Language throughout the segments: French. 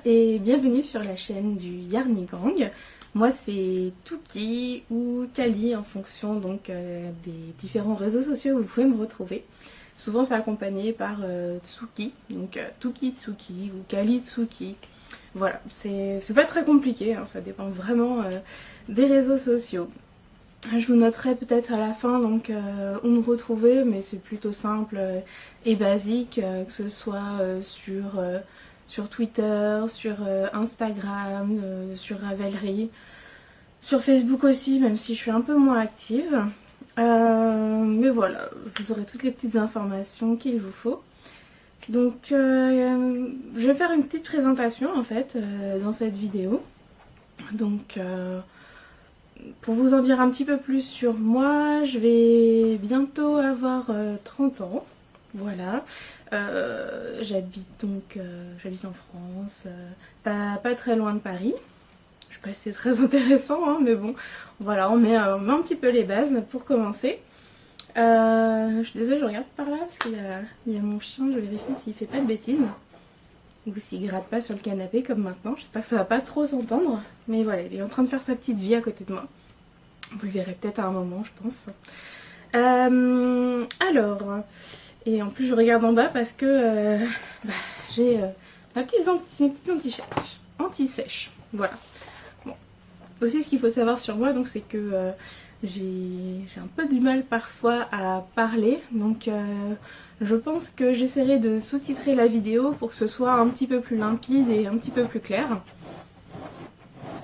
et bienvenue sur la chaîne du Yarny Gang. Moi c'est Touki ou Kali en fonction donc des différents réseaux sociaux où vous pouvez me retrouver. Souvent c'est accompagné par Tsuki, donc Touki Tsuki ou Kali Tsuki. Voilà, c'est pas très compliqué, hein, ça dépend vraiment des réseaux sociaux. Je vous noterai peut-être à la fin donc où me retrouver, mais c'est plutôt simple et basique, que ce soit sur Twitter, sur Instagram, sur Ravelry, sur Facebook aussi, même si je suis un peu moins active. Mais voilà, vous aurez toutes les petites informations qu'il vous faut. Donc je vais faire une petite présentation en fait dans cette vidéo. Donc pour vous en dire un petit peu plus sur moi, je vais bientôt avoir 30 ans. Voilà. J'habite en France, pas très loin de Paris. Je sais pas si c'est très intéressant, hein, mais bon, voilà, on met un petit peu les bases pour commencer. Je suis désolée, je regarde par là parce qu'il y a mon chien, je vérifie s'il fait pas de bêtises. Ou s'il gratte pas sur le canapé comme maintenant. J'espère que ça va pas trop s'entendre. Mais voilà, il est en train de faire sa petite vie à côté de moi. Vous le verrez peut-être à un moment, je pense. Alors, et en plus je regarde en bas parce que j'ai mes petites anti-sèches. Voilà. Bon. Aussi, ce qu'il faut savoir sur moi, donc, c'est que j'ai un peu du mal parfois à parler. Donc, je pense que j'essaierai de sous-titrer la vidéo pour que ce soit un petit peu plus limpide et un petit peu plus clair.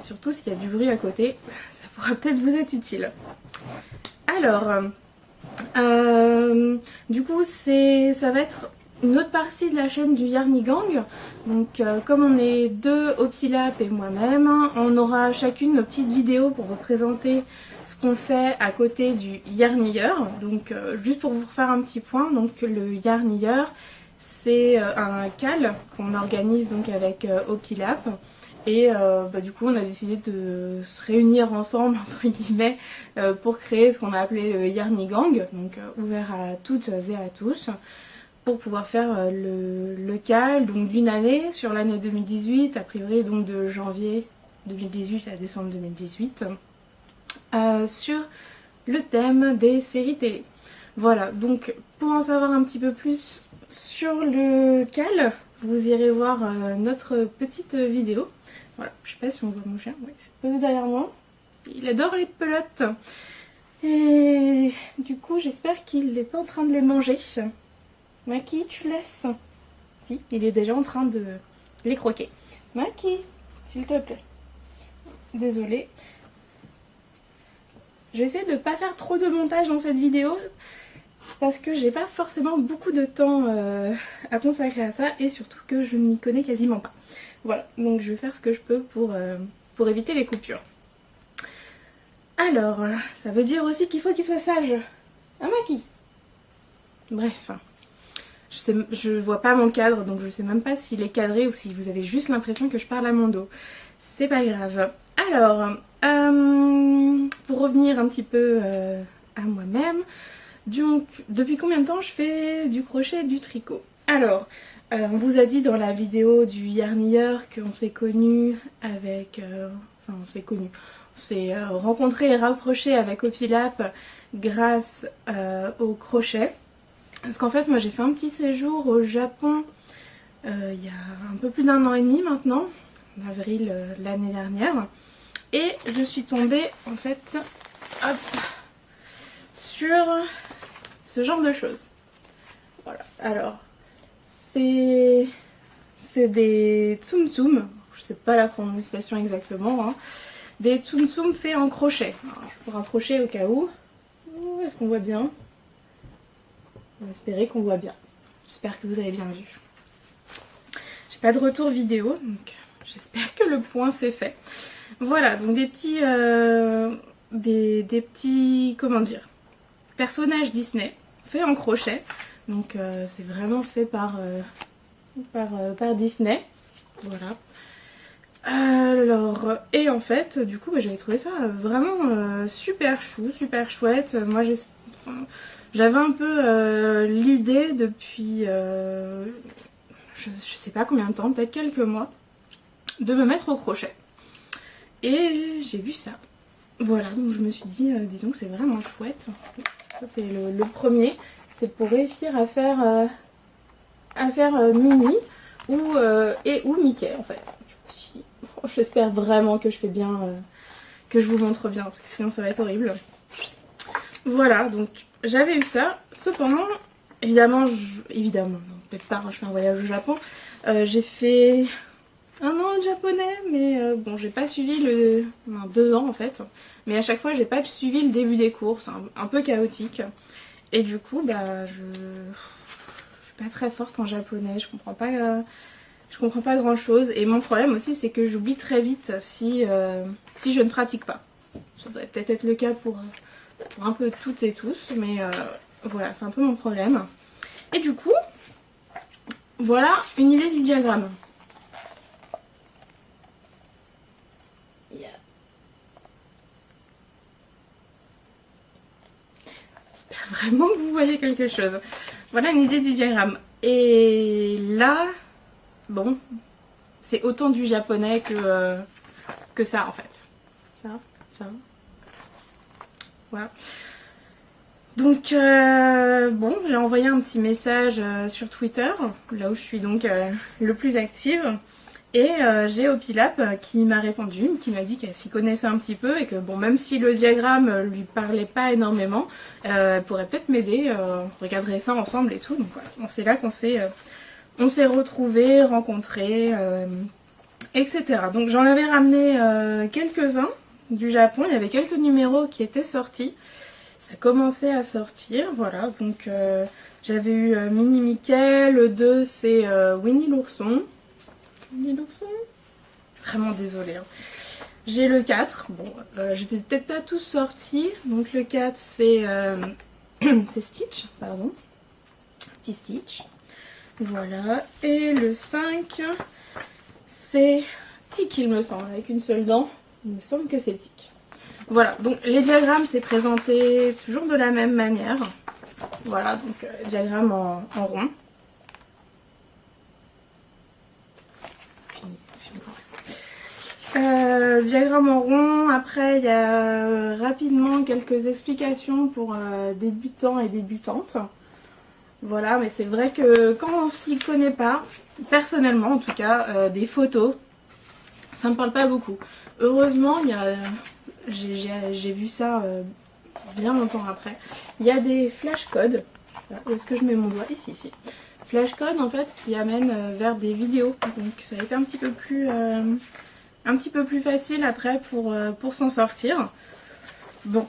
Surtout s'il y a du bruit à côté, ça pourra peut-être vous être utile. Alors, du coup, ça va être une autre partie de la chaîne du Yarny Gang. Donc, comme on est deux, Opilap et moi-même, on aura chacune nos petites vidéos pour vous présenter ce qu'on fait à côté du Yarnilleur. Donc, juste pour vous refaire un petit point, donc le Yarnilleur, c'est un call qu'on organise donc avec Opilap. Et du coup on a décidé de se réunir ensemble entre guillemets pour créer ce qu'on a appelé le Yarny Gang, donc ouvert à toutes et à tous, pour pouvoir faire le cal donc d'une année sur l'année 2018, a priori donc de janvier 2018 à décembre 2018, sur le thème des séries télé. Voilà, donc pour en savoir un petit peu plus sur le cal, vous irez voir notre petite vidéo. Voilà, je sais pas si on voit mon chien, oui, il s'est posé derrière moi. Il adore les pelotes. Et du coup, j'espère qu'il n'est pas en train de les manger. Maki, tu laisses? Si, il est déjà en train de les croquer. Maki, s'il te plaît. Désolée. Je vais essayer de ne pas faire trop de montage dans cette vidéo, parce que j'ai pas forcément beaucoup de temps à consacrer à ça, et surtout que je ne m'y connais quasiment pas. Voilà, donc je vais faire ce que je peux pour éviter les coupures. Alors, ça veut dire aussi qu'il faut qu'il soit sage. Ah, Maki. Bref, je vois pas mon cadre, donc je sais même pas s'il est cadré ou si vous avez juste l'impression que je parle à mon dos. C'est pas grave. Alors, pour revenir un petit peu à moi-même, donc depuis combien de temps je fais du crochet et du tricot? Alors, on vous a dit dans la vidéo du Yarnilleur qu'on s'est connus avec... enfin, on s'est rencontrés et rapprochés avec Opilap grâce au crochet. Parce qu'en fait, moi j'ai fait un petit séjour au Japon il y a un peu plus d'1 an et demi maintenant, en avril l'année dernière. Et je suis tombée en fait hop, sur ce genre de choses. Voilà, alors... C'est des tsum tsum, je sais pas la prononciation exactement, hein. Des tsum tsum faits en crochet. Alors, je peux rapprocher au cas où. Est-ce qu'on voit bien? On va espérer qu'on voit bien. J'espère que vous avez bien vu. J'ai pas de retour vidéo, donc j'espère que le point s'est fait. Voilà, donc des petits, des petits, comment dire, personnages Disney faits en crochet. Donc c'est vraiment fait par Disney. Voilà. Alors, et en fait, du coup, j'avais trouvé ça vraiment super chou, super chouette. Moi, j'avais un peu l'idée depuis, je sais pas combien de temps, peut-être quelques mois, de me mettre au crochet. Et j'ai vu ça. Voilà, donc je me suis dit, disons que c'est vraiment chouette. Ça c'est le premier. C'est pour réussir à faire Minnie ou Mickey en fait. J'espère vraiment que je fais bien, que je vous montre bien, parce que sinon ça va être horrible. Voilà, donc j'avais eu ça. Cependant, évidemment, non, peut-être pas, je fais un voyage au Japon. J'ai fait 1 an de japonais, mais bon, j'ai pas suivi non, 2 ans en fait. Mais à chaque fois, j'ai pas suivi le début des cours, c'est un peu chaotique. Et du coup, bah, je suis pas très forte en japonais, je comprends pas grand chose. Et mon problème aussi, c'est que j'oublie très vite si je ne pratique pas. Ça doit peut-être être le cas pour un peu toutes et tous, mais voilà, c'est un peu mon problème. Et du coup, voilà une idée du diagramme. J'espère vraiment que vous voyez quelque chose. Voilà une idée du diagramme. Et là, bon, c'est autant du japonais que ça en fait. Ça. Voilà. Donc, bon, j'ai envoyé un petit message sur Twitter, là où je suis donc le plus active. Et j'ai Opilap qui m'a répondu, qui m'a dit qu'elle s'y connaissait un petit peu et que bon, même si le diagramme lui parlait pas énormément, elle pourrait peut-être m'aider, on regarderait ça ensemble et tout. Donc voilà, bon, c'est là qu'on s'est retrouvés, rencontrés, etc. Donc j'en avais ramené quelques-uns du Japon, il y avait quelques numéros qui étaient sortis. Ça commençait à sortir, voilà, donc j'avais eu Minnie Mickey, le 2 c'est Winnie l'ourson. Winnie l'ourson ? Vraiment désolée. Hein. J'ai le 4, bon, j'étais peut-être pas tous sortis, donc le 4 c'est c'est Stitch, pardon. Petit Stitch. Voilà, et le 5 c'est Tic il me semble, avec une seule dent, il me semble que c'est Tic. Voilà, donc les diagrammes c'est présenté toujours de la même manière. Voilà, donc diagramme en rond. Diagramme en rond, après il y a rapidement quelques explications pour débutants et débutantes. Voilà, mais c'est vrai que quand on s'y connaît pas, personnellement en tout cas, des photos, ça me parle pas beaucoup. Heureusement, j'ai vu ça bien longtemps après. Il y a des flashcodes. Où est-ce que je mets mon doigt? Ici. Flashcodes en fait qui amènent vers des vidéos. Donc ça a été un petit peu plus facile après pour s'en sortir. Bon,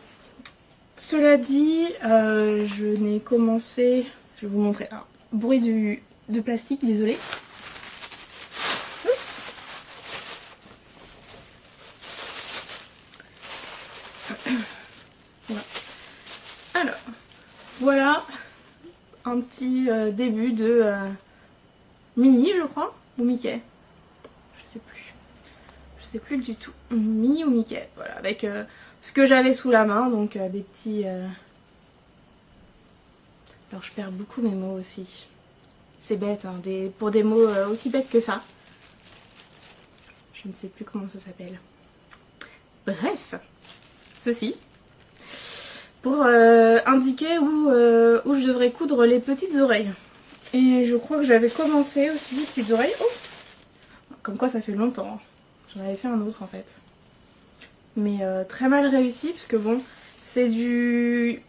cela dit, je n'ai commencé... Je vais vous montrer. Alors, bruit de plastique, désolé. Oups. Voilà. Alors, voilà un petit début de Minnie, je crois, ou Mickey. Je sais plus du tout. Minnie ou Mickey, voilà, avec ce que j'avais sous la main, donc des petits... Alors je perds beaucoup mes mots aussi. C'est bête, hein, pour des mots aussi bêtes que ça. Je ne sais plus comment ça s'appelle. Bref, ceci. Pour indiquer où je devrais coudre les petites oreilles. Et je crois que j'avais commencé aussi les petites oreilles. Oh, comme quoi ça fait longtemps. J'en avais fait un autre en fait. Mais très mal réussi puisque bon, c'est du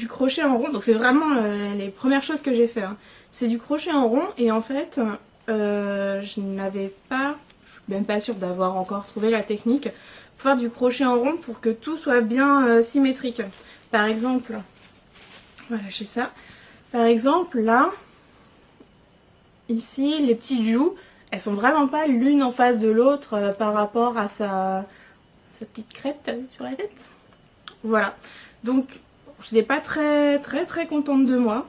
crochet en rond. Donc c'est vraiment les premières choses que j'ai fait. Hein. C'est du crochet en rond et en fait, je n'avais pas, je suis même pas sûre d'avoir encore trouvé la technique pour faire du crochet en rond pour que tout soit bien symétrique. Par exemple, voilà, j'ai ça. Par exemple, là, ici, les petites joues, elles sont vraiment pas l'une en face de l'autre par rapport à sa petite crête sur la tête. Voilà. Donc, je n'étais pas très contente de moi.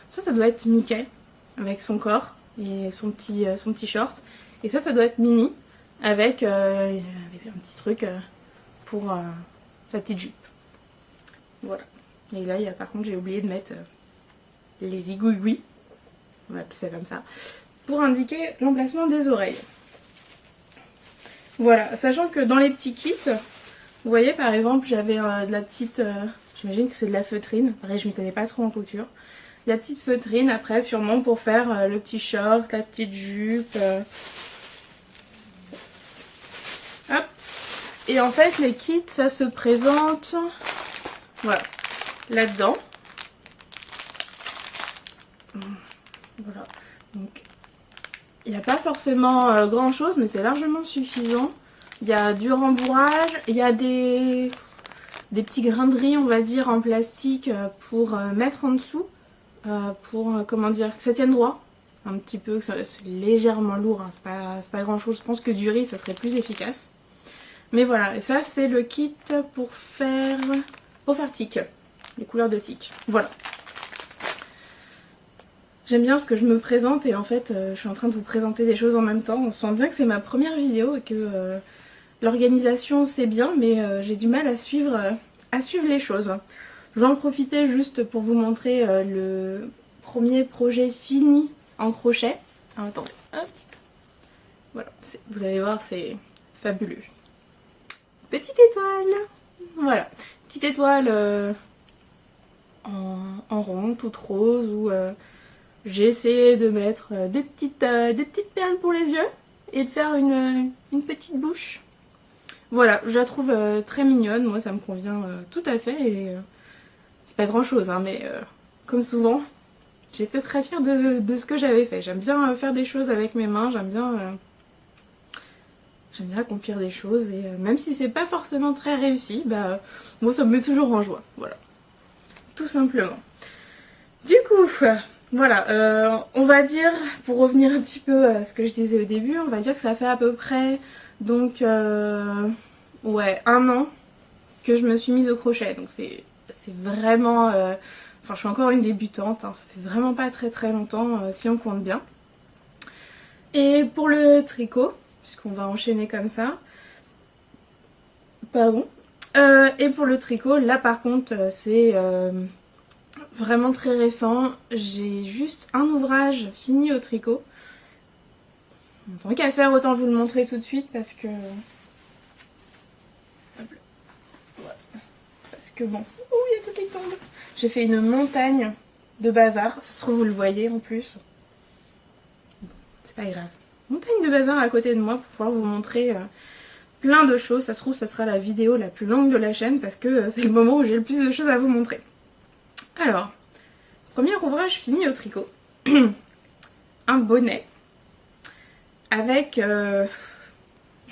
Ça doit être Mickey avec son corps et son petit short. Et ça doit être Minnie avec un petit truc pour sa petite jupe. Voilà. Et là, par contre, j'ai oublié de mettre les igouigouis. On va appeler ça comme ça. Pour indiquer l'emplacement des oreilles. Voilà, sachant que dans les petits kits, vous voyez par exemple j'avais de la petite, j'imagine que c'est de la feutrine, pareil je m'y connais pas trop en couture. La petite feutrine après sûrement pour faire le petit short, la petite jupe. Hop. Et en fait les kits ça se présente, voilà, là-dedans. Voilà, donc il n'y a pas forcément grand chose mais c'est largement suffisant. Il y a du rembourrage, il y a des petits grains de riz on va dire en plastique pour mettre en dessous. Pour comment dire, que ça tienne droit un petit peu, c'est légèrement lourd, hein, c'est pas grand chose, je pense que du riz ça serait plus efficace. Mais voilà, et ça c'est le kit pour faire tic, les couleurs de tic, voilà. J'aime bien ce que je me présente et en fait je suis en train de vous présenter des choses en même temps. On sent bien que c'est ma première vidéo et que l'organisation c'est bien mais j'ai du mal à suivre les choses. Je vais en profiter juste pour vous montrer le premier projet fini en crochet. Ah, attendez, hop. Voilà, vous allez voir c'est fabuleux. Petite étoile, voilà, petite étoile en rond, toute rose où j'ai essayé de mettre des petites perles pour les yeux et de faire une petite bouche. Voilà, je la trouve très mignonne, moi ça me convient tout à fait et c'est pas grand chose hein, mais comme souvent j'étais très fière de ce que j'avais fait. J'aime bien faire des choses avec mes mains, j'aime bien accomplir des choses et même si c'est pas forcément très réussi, bah moi ça me met toujours en joie, voilà, tout simplement. Du coup, voilà, on va dire, pour revenir un petit peu à ce que je disais au début, on va dire que ça fait à peu près, donc, ouais, 1 an que je me suis mise au crochet. Donc c'est vraiment, enfin je suis encore une débutante, hein, ça fait vraiment pas très longtemps si on compte bien. Et pour le tricot, puisqu'on va enchaîner comme ça, pardon, et pour le tricot, là par contre c'est vraiment très récent, j'ai juste un ouvrage fini au tricot. Tant qu'à faire, autant vous le montrer tout de suite parce que... Parce que bon... Oh, il y a tout qui tombe. J'ai fait une montagne de bazar, ça se trouve vous le voyez en plus. C'est pas grave. Montagne de bazar à côté de moi pour pouvoir vous montrer plein de choses. Ça se trouve ça sera la vidéo la plus longue de la chaîne parce que c'est le moment où j'ai le plus de choses à vous montrer. Alors, premier ouvrage fini au tricot. Un bonnet. Avec, je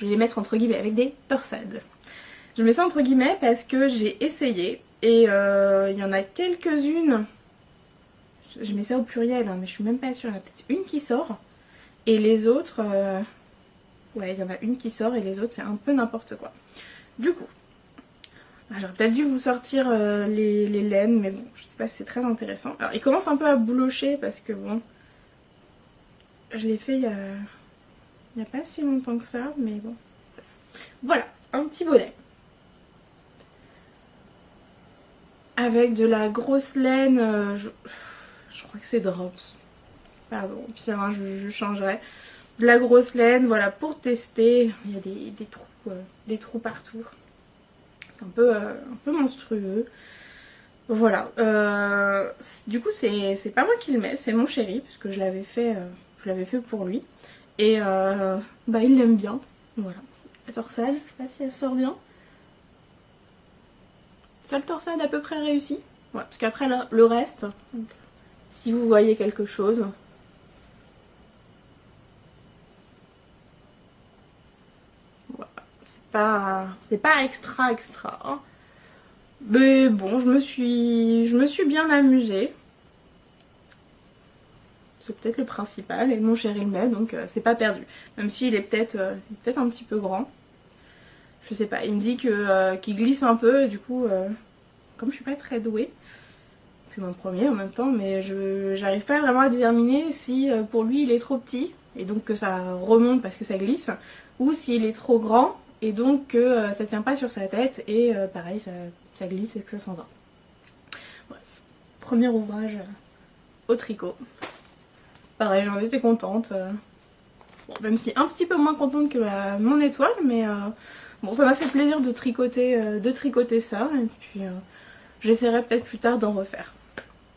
vais les mettre entre guillemets, avec des torsades. Je mets ça entre guillemets parce que j'ai essayé et il y en a quelques-unes, je mets ça au pluriel hein, mais je suis même pas sûre, il y en a peut-être une qui sort et les autres, ouais il y en a une qui sort et les autres c'est un peu n'importe quoi. Du coup, j'aurais peut-être dû vous sortir les laines mais bon, je sais pas si c'est très intéressant. Alors il commence un peu à boulocher parce que bon, je l'ai fait il y a pas si longtemps que ça, mais bon. Voilà, un petit bonnet. Avec de la grosse laine, je crois que c'est Drops. Pardon, puis je changerai. De la grosse laine, voilà, pour tester. Il y a des trous partout. C'est un peu monstrueux. Voilà. Du coup, c'est pas moi qui le mets, c'est mon chéri, puisque je l'avais fait pour lui. Et bah il l'aime bien, voilà. La torsade, je sais pas si elle sort bien. Seule torsade à peu près réussie. Ouais, parce qu'après le reste, donc, si vous voyez quelque chose. Voilà, c'est pas extra. Hein. Mais bon, je me suis bien amusée. C'est peut-être le principal et mon chéri le met donc c'est pas perdu. Même s'il est peut-être un petit peu grand. Je sais pas, il me dit qu'il glisse un peu et du coup comme je suis pas très douée, c'est mon premier en même temps mais j'arrive pas vraiment à déterminer si pour lui il est trop petit et donc que ça remonte parce que ça glisse ou s'il est trop grand et donc que ça tient pas sur sa tête et pareil ça glisse et que ça s'en va. Bref, premier ouvrage au tricot. Pareil, j'en étais contente. Bon, même si un petit peu moins contente que mon étoile, mais bon, ça m'a fait plaisir de tricoter ça, et puis j'essaierai peut-être plus tard d'en refaire.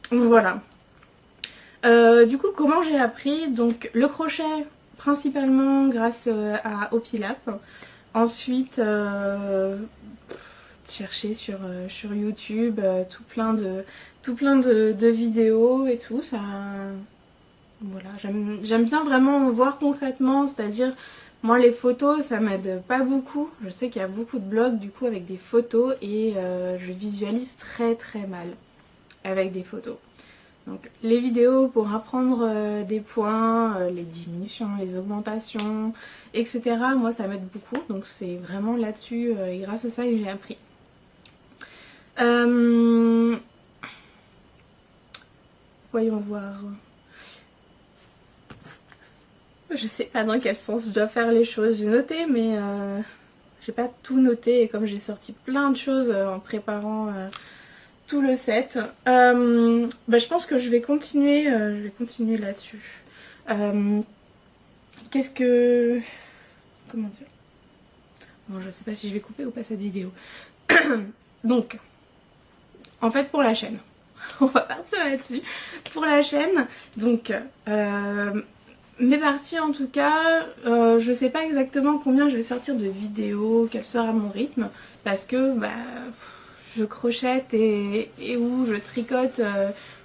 Voilà. Du coup, comment j'ai appris? Donc, le crochet, principalement grâce à Opilap. Ensuite, chercher sur YouTube tout plein de vidéos et tout. Ça, voilà, j'aime bien vraiment voir concrètement, c'est-à-dire, moi les photos ça m'aide pas beaucoup. Je sais qu'il y a beaucoup de blogs du coup avec des photos et je visualise très très mal avec des photos. Donc les vidéos pour apprendre des points, les diminutions, les augmentations, etc. Moi ça m'aide beaucoup, donc c'est vraiment là-dessus et grâce à ça que j'ai appris. Voyons voir. Je sais pas dans quel sens je dois faire les choses. J'ai noté mais j'ai pas tout noté et comme j'ai sorti plein de choses en préparant tout le set, je pense que je vais continuer là-dessus. Qu'est-ce que... Comment dire? Bon, je sais pas si je vais couper ou pas cette vidéo. Donc, en fait pour la chaîne, on va partir là-dessus. Pour la chaîne, donc... mes parties en tout cas, je sais pas exactement combien je vais sortir de vidéos, quel sera mon rythme, parce que je crochette et où je tricote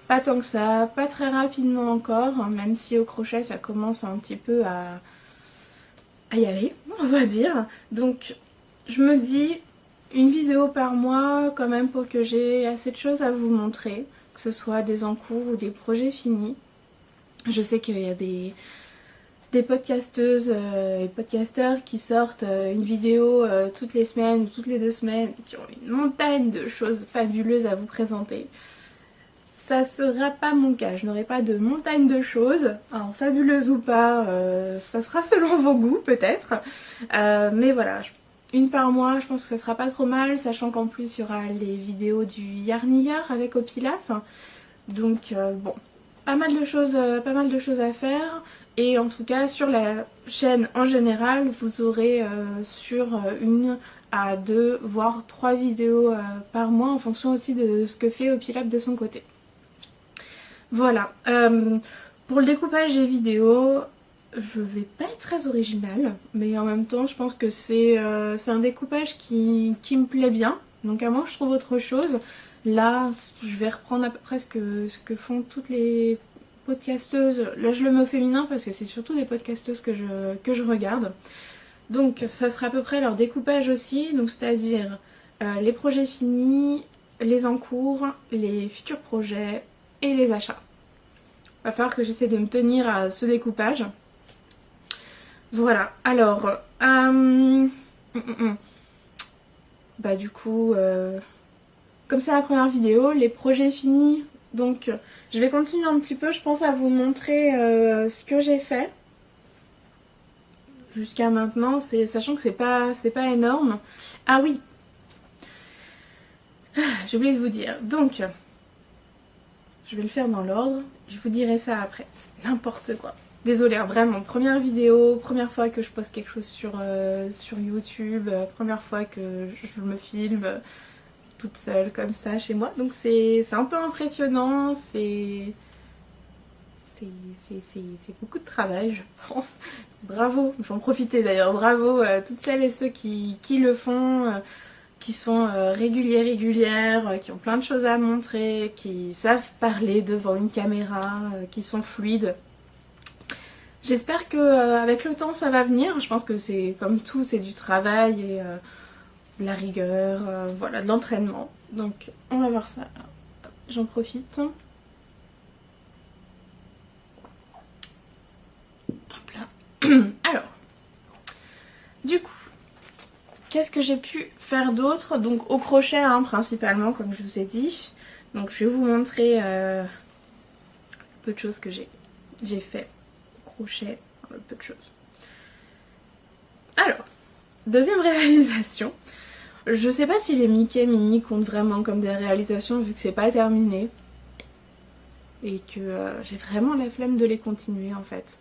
pas tant que ça, pas très rapidement encore, même si au crochet ça commence un petit peu à y aller, on va dire. Donc je me dis une vidéo par mois quand même pour que j'ai assez de choses à vous montrer, que ce soit des en cours ou des projets finis. Je sais qu'il y a des podcasteuses et podcasteurs qui sortent une vidéo toutes les semaines ou toutes les 2 semaines et qui ont une montagne de choses fabuleuses à vous présenter. Ça sera pas mon cas, je n'aurai pas de montagne de choses, alors fabuleuses ou pas, ça sera selon vos goûts peut-être, mais voilà, une par mois je pense que ça sera pas trop mal, sachant qu'en plus il y aura les vidéos du Yarnilleur avec Opilap, donc bon, pas mal de choses à faire. Et en tout cas sur la chaîne en général vous aurez sur 1 à 2 voire 3 vidéos par mois en fonction aussi de ce que fait Opilap de son côté. Voilà, pour le découpage des vidéos je vais pas être très originale, mais en même temps je pense que c'est un découpage qui me plaît bien, donc à moi je trouve autre chose. Là je vais reprendre à peu près ce que font toutes les podcasteuses, là je le mets au féminin parce que c'est surtout des podcasteuses que je regarde. Donc ça sera à peu près leur découpage aussi, donc c'est-à-dire les projets finis, les en cours, les futurs projets et les achats. Va falloir que j'essaie de me tenir à ce découpage. Voilà, alors du coup comme c'est la première vidéo, les projets finis, donc je vais continuer un petit peu, je pense, à vous montrer ce que j'ai fait jusqu'à maintenant, sachant que c'est pas énorme. Ah oui, j'ai oublié de vous dire, donc je vais le faire dans l'ordre, je vous dirai ça après, c'est n'importe quoi. Désolée, vraiment, première vidéo, première fois que je poste quelque chose sur YouTube, première fois que je me filme toute seule comme ça chez moi, donc c'est un peu impressionnant, c'est beaucoup de travail je pense. Bravo, j'en profitais d'ailleurs, bravo à toutes celles et ceux qui le font, qui sont régulières, qui ont plein de choses à montrer, qui savent parler devant une caméra, qui sont fluides. J'espère que avec le temps ça va venir, je pense que c'est comme tout, c'est du travail et de la rigueur, voilà, de l'entraînement. Donc on va voir ça. J'en profite. Hop là. Alors, du coup, qu'est-ce que j'ai pu faire d'autre? Donc au crochet hein, principalement, comme je vous ai dit. Donc je vais vous montrer peu de choses que j'ai fait au crochet, peu de choses. Alors, deuxième réalisation. Je sais pas si les Mickey Mini comptent vraiment comme des réalisations vu que c'est pas terminé. Et que j'ai vraiment la flemme de les continuer en fait.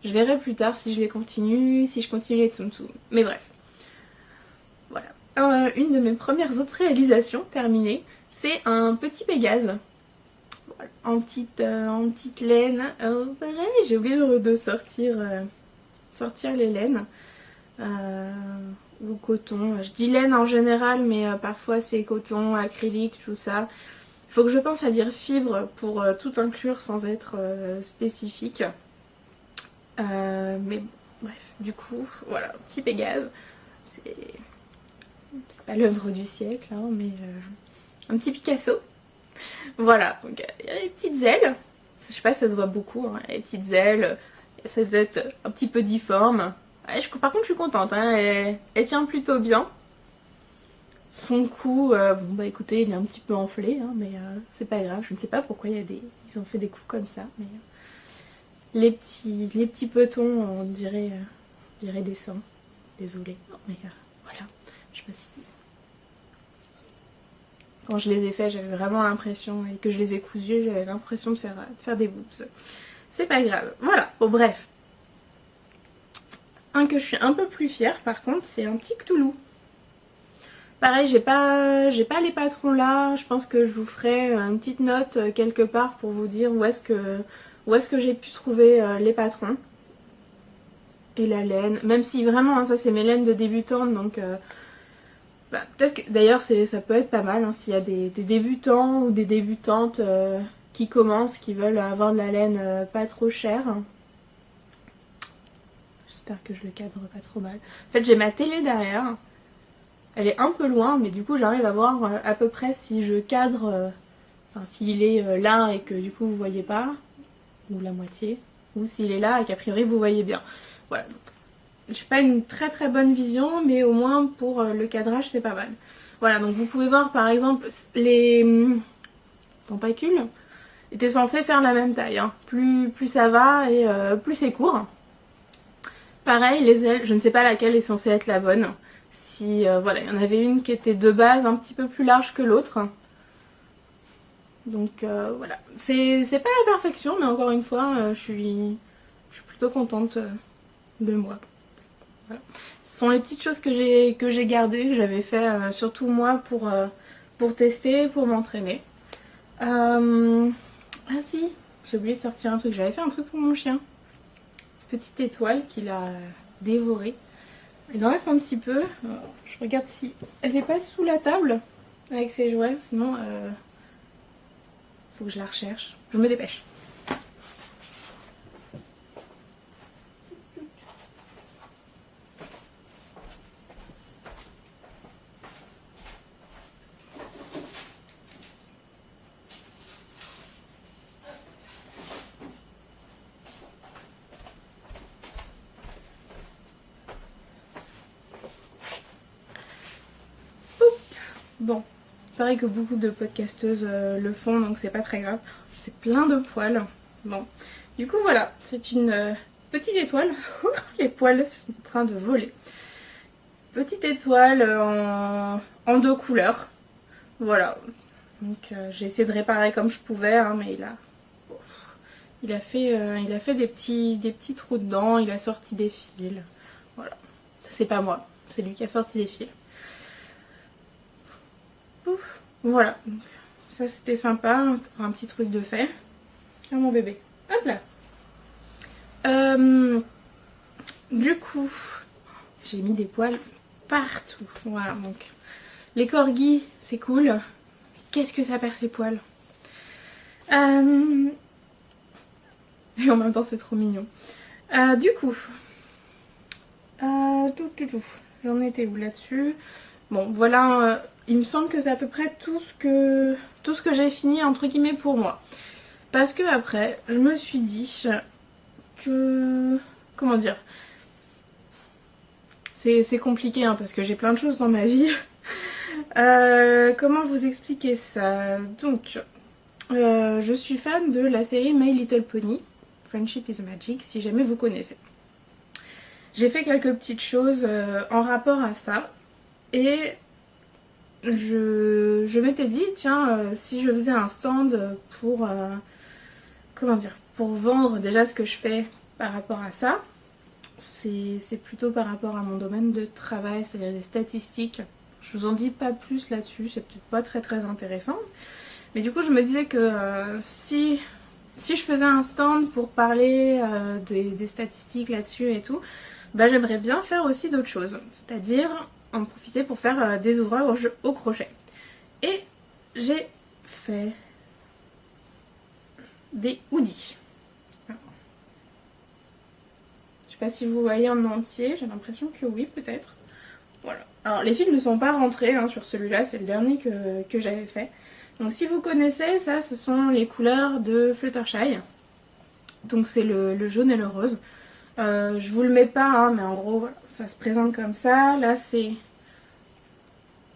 Je verrai plus tard si je les continue, si je continue les Tsum Tsum. Mais bref. Voilà. Une de mes premières autres réalisations terminées, c'est un petit Pégase. Voilà. En petite laine. Pareil, j'ai oublié de sortir les laines. Ou coton. Je dis laine en général, mais parfois c'est coton, acrylique, tout ça. Il faut que je pense à dire fibre pour tout inclure sans être spécifique. Mais bref, du coup, voilà, petit Pégase. C'est pas l'œuvre du siècle, hein, mais un petit Picasso. Voilà, donc il y a les petites ailes. Je sais pas si ça se voit beaucoup, hein, les petites ailes. Il y a cette tête un petit peu difforme. Ouais, par contre, je suis contente, hein, elle tient plutôt bien. Son cou, bon bah écoutez, il est un petit peu enflé, hein, mais c'est pas grave. Je ne sais pas pourquoi ils ont fait des coups comme ça, mais les petits petons, on dirait des seins. Désolée, mais voilà. Je sais pas si... Quand je les ai faits, j'avais vraiment l'impression, et que je les ai cousus, j'avais l'impression de faire des boobs. C'est pas grave. Voilà, bon bref. Un que je suis un peu plus fière par contre, c'est un petit Cthulhu. Pareil, j'ai pas les patrons là, je pense que je vous ferai une petite note quelque part pour vous dire où est-ce que j'ai pu trouver les patrons. Et la laine, même si vraiment, hein, ça c'est mes laines de débutante, donc bah, peut-être que d'ailleurs ça peut être pas mal, hein, s'il y a des débutants ou des débutantes qui commencent, qui veulent avoir de la laine pas trop chère. J'espère que je le cadre pas trop mal. En fait, j'ai ma télé derrière. Elle est un peu loin, mais du coup, j'arrive à voir à peu près si je cadre, enfin, s'il est là et que du coup, vous voyez pas, ou la moitié, ou s'il est là et qu'a priori, vous voyez bien. Voilà, donc j'ai pas une très très bonne vision, mais au moins pour le cadrage, c'est pas mal. Voilà, donc vous pouvez voir par exemple, les tentacules étaient censés faire la même taille. Hein. Plus ça va et plus c'est court. Pareil, les ailes, je ne sais pas laquelle est censée être la bonne. Si, voilà, il y en avait une qui était de base un petit peu plus large que l'autre. Donc voilà, c'est pas la perfection, mais encore une fois, je suis plutôt contente de moi. Voilà. Ce sont les petites choses que j'ai gardées, que j'avais fait surtout moi pour tester, pour m'entraîner. Ah si, j'ai oublié de sortir un truc, j'avais fait un truc pour mon chien. Petite étoile qu'il a dévorée. Il en reste un petit peu. Je regarde si elle n'est pas sous la table avec ses jouets, sinon faut que je la recherche. Je me dépêche. Bon, pareil que beaucoup de podcasteuses le font, donc c'est pas très grave. C'est plein de poils. Bon, du coup voilà, c'est une petite étoile. Les poils sont en train de voler. Petite étoile en deux couleurs. Voilà. Donc j'ai essayé de réparer comme je pouvais, hein, mais il a fait des petits trous dedans, il a sorti des fils. Voilà. Ça c'est pas moi, c'est lui qui a sorti des fils. Ouf. Voilà, donc, ça c'était sympa, un petit truc de fait. Ah mon bébé, hop là. Du coup, j'ai mis des poils partout. Voilà, donc les corgis, c'est cool. Mais qu'est-ce que ça perd ces poils. Et en même temps, c'est trop mignon. Du coup, j'en étais où là-dessus? Bon, voilà, il me semble que c'est à peu près tout ce que j'ai fini entre guillemets pour moi. Parce que après, je me suis dit que... Comment dire? C'est compliqué hein, parce que j'ai plein de choses dans ma vie. Comment vous expliquer ça? Donc, je suis fan de la série My Little Pony, Friendship is Magic, si jamais vous connaissez. J'ai fait quelques petites choses en rapport à ça. Et je m'étais dit, tiens, si je faisais un stand pour... comment dire? Pour vendre déjà ce que je fais par rapport à ça. C'est plutôt par rapport à mon domaine de travail, c'est-à-dire des statistiques. Je vous en dis pas plus là-dessus, c'est peut-être pas très intéressant. Mais du coup, je me disais que si je faisais un stand pour parler des statistiques là-dessus et tout, bah, j'aimerais bien faire aussi d'autres choses. C'est-à-dire en profiter pour faire des ouvrages au crochet. Et j'ai fait des hoodies. Je sais pas si vous voyez en entier, j'ai l'impression que oui, peut-être. Voilà. Alors les fils ne sont pas rentrés hein, sur celui-là, c'est le dernier que j'avais fait. Donc si vous connaissez, ça ce sont les couleurs de Fluttershy. Donc c'est le jaune et le rose. Je vous le mets pas, hein, mais en gros voilà, ça se présente comme ça. Là c'est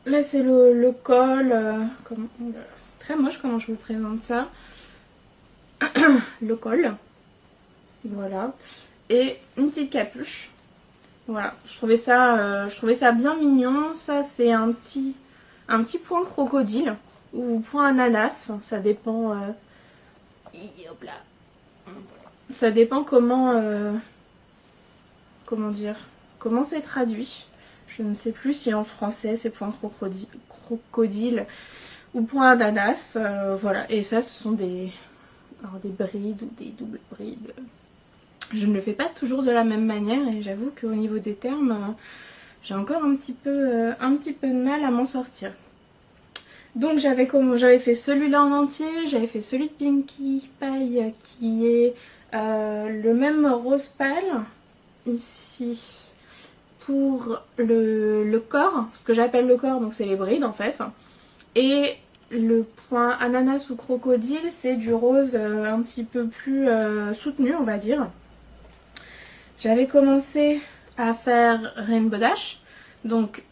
le col. C'est très moche comment je vous présente ça. Le col. Voilà. Et une petite capuche. Voilà. Je trouvais ça bien mignon. Ça c'est un petit point crocodile. Ou point ananas, ça dépend. Hop là. Ça dépend comment dire, comment c'est traduit. Je ne sais plus si en français c'est point crocodile ou point ananas. Voilà. Et ça, ce sont des brides ou des doubles brides. Je ne le fais pas toujours de la même manière et j'avoue qu'au niveau des termes, j'ai encore un petit peu de mal à m'en sortir. Donc j'avais fait celui-là en entier, j'avais fait celui de Pinkie Pie qui est le même rose pâle ici pour le corps, ce que j'appelle le corps, donc c'est les brides en fait. Et le point ananas ou crocodile, c'est du rose un petit peu plus soutenu on va dire. J'avais commencé à faire Rainbow Dash, donc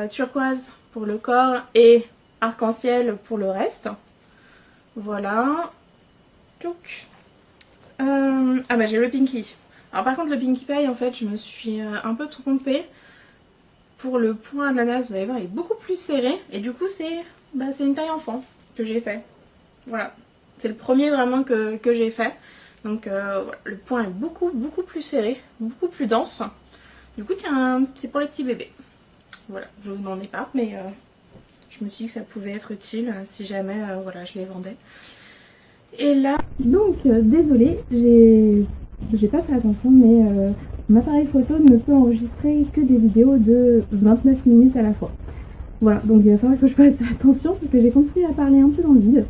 turquoise pour le corps et arc-en-ciel pour le reste. Voilà. Ah bah j'ai le Pinkie. Alors par contre le Pinkie Pie en fait je me suis un peu trompée. Pour le point ananas vous allez voir il est beaucoup plus serré. Et du coup c'est une taille enfant que j'ai fait. Voilà. C'est le premier vraiment que j'ai fait. Donc voilà, le point est beaucoup plus serré. Beaucoup plus dense. Du coup tiens c'est pour les petits bébés. Voilà, je n'en ai pas mais je me suis dit que ça pouvait être utile si jamais voilà, je les vendais. Et là, donc désolée, j'ai pas fait attention, mais mon appareil photo ne peut enregistrer que des vidéos de 29 minutes à la fois. Voilà, donc il va falloir que je fasse attention parce que j'ai continué à parler un peu dans le vide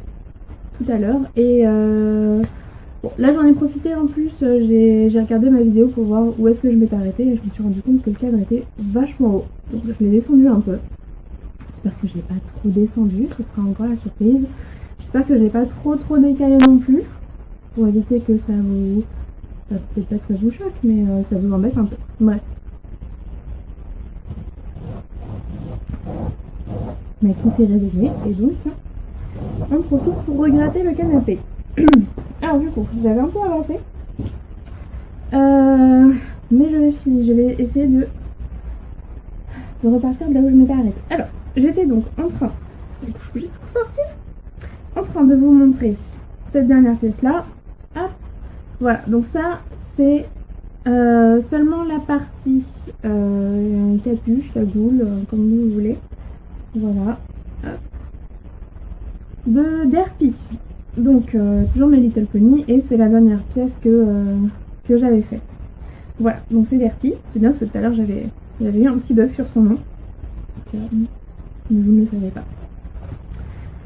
tout à l'heure. Et bon, là j'en ai profité en plus, j'ai regardé ma vidéo pour voir où est-ce que je m'étais arrêtée et je me suis rendu compte que le cadre était vachement haut. Donc je l'ai descendu un peu. J'espère que je l'ai pas trop descendu, ce sera encore la surprise. J'espère que je l'ai pas trop décalé non plus, pour éviter que ça vous... peut-être pas que ça vous choque, mais ça vous embête un peu. Bref. Mais tout s'est réveillé, et donc on profite pour regratter le canapé. Alors du coup, j'avais un peu avancé. Mais je vais essayer de repartir de là où je m'étais arrêtée. Alors, j'étais donc en train... J'ai tout sorti en train de vous montrer cette dernière pièce là. Hop, voilà, donc ça c'est seulement la partie capuche, cagoule, comme vous voulez. Voilà, de d'Herpy. Donc toujours mes Little Pony et c'est la dernière pièce que j'avais faite. Voilà, donc c'est d'Herpy. C'est bien parce que tout à l'heure j'avais eu un petit bug sur son nom. Donc, vous ne le savez pas.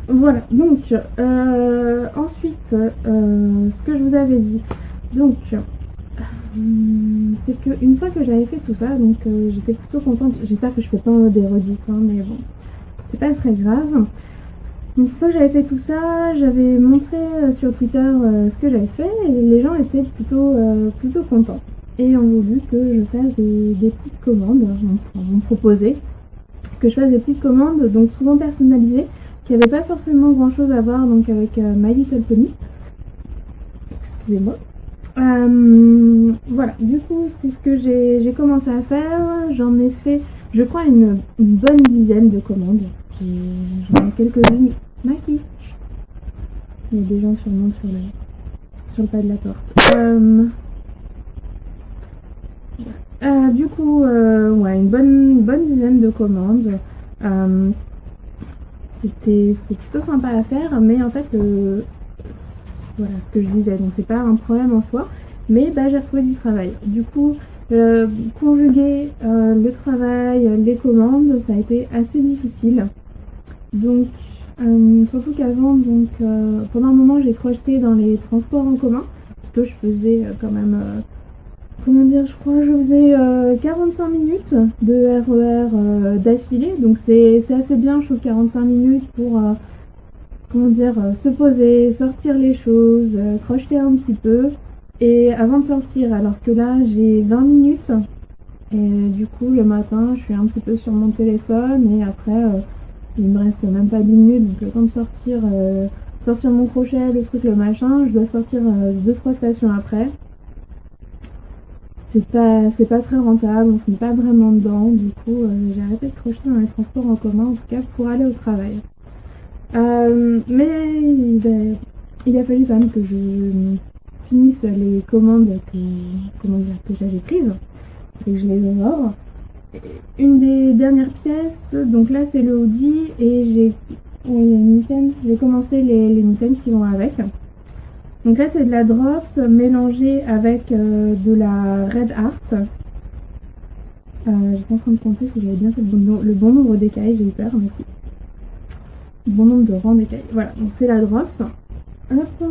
Voilà, donc ensuite ce que je vous avais dit, donc c'est que une fois que j'avais fait tout ça, donc j'étais plutôt contente. J'espère que je fais pas des redites, hein, mais bon, c'est pas très grave. Donc une fois que j'avais fait tout ça, j'avais montré sur Twitter ce que j'avais fait et les gens étaient plutôt contents et ont voulu que je fasse des petites commandes. On m'ont proposé que je fasse des petites commandes, donc souvent personnalisées, qui n'avait pas forcément grand chose à voir donc avec My Little Pony. Excusez-moi. Voilà, du coup c'est ce que j'ai commencé à faire. J'en ai fait, je crois, une bonne dizaine de commandes. J'en ai quelques-unes. Maki. Il y a des gens sûrement sur le pas de la porte. Du coup, ouais, une bonne dizaine de commandes. Euh, c'était plutôt sympa à faire, mais en fait, voilà ce que je disais, donc c'est pas un problème en soi, mais bah, j'ai retrouvé du travail. Du coup, conjuguer le travail, les commandes, ça a été assez difficile. Donc, surtout qu'avant, donc pendant un moment, j'ai crocheté dans les transports en commun, parce que je faisais quand même, comment dire, je crois que je faisais 45 minutes de RER d'affilée, donc c'est assez bien, je trouve, 45 minutes pour, comment dire, se poser, sortir les choses, crocheter un petit peu, et avant de sortir, alors que là, j'ai 20 minutes, et du coup, le matin, je suis un petit peu sur mon téléphone, et après, il me reste même pas 10 minutes, donc le temps de sortir mon crochet, le truc, le machin, je dois sortir 2-3 stations après. C'est pas très rentable, on se met pas vraiment dedans, du coup j'ai arrêté de crocheter dans les transports en commun, en tout cas pour aller au travail. Mais il a fallu quand même que je finisse les commandes que j'avais prises et que je les honore. Une des dernières pièces, donc là c'est le hoodie et j'ai commencé les mitaines qui vont avec. Donc là c'est de la drops mélangée avec de la red art. J'étais en train de compter si j'avais bien fait le bon nombre d'écailles, j'ai eu peur, mais si. Le bon nombre de rangs d'écailles. Voilà, donc c'est la drops. Hop.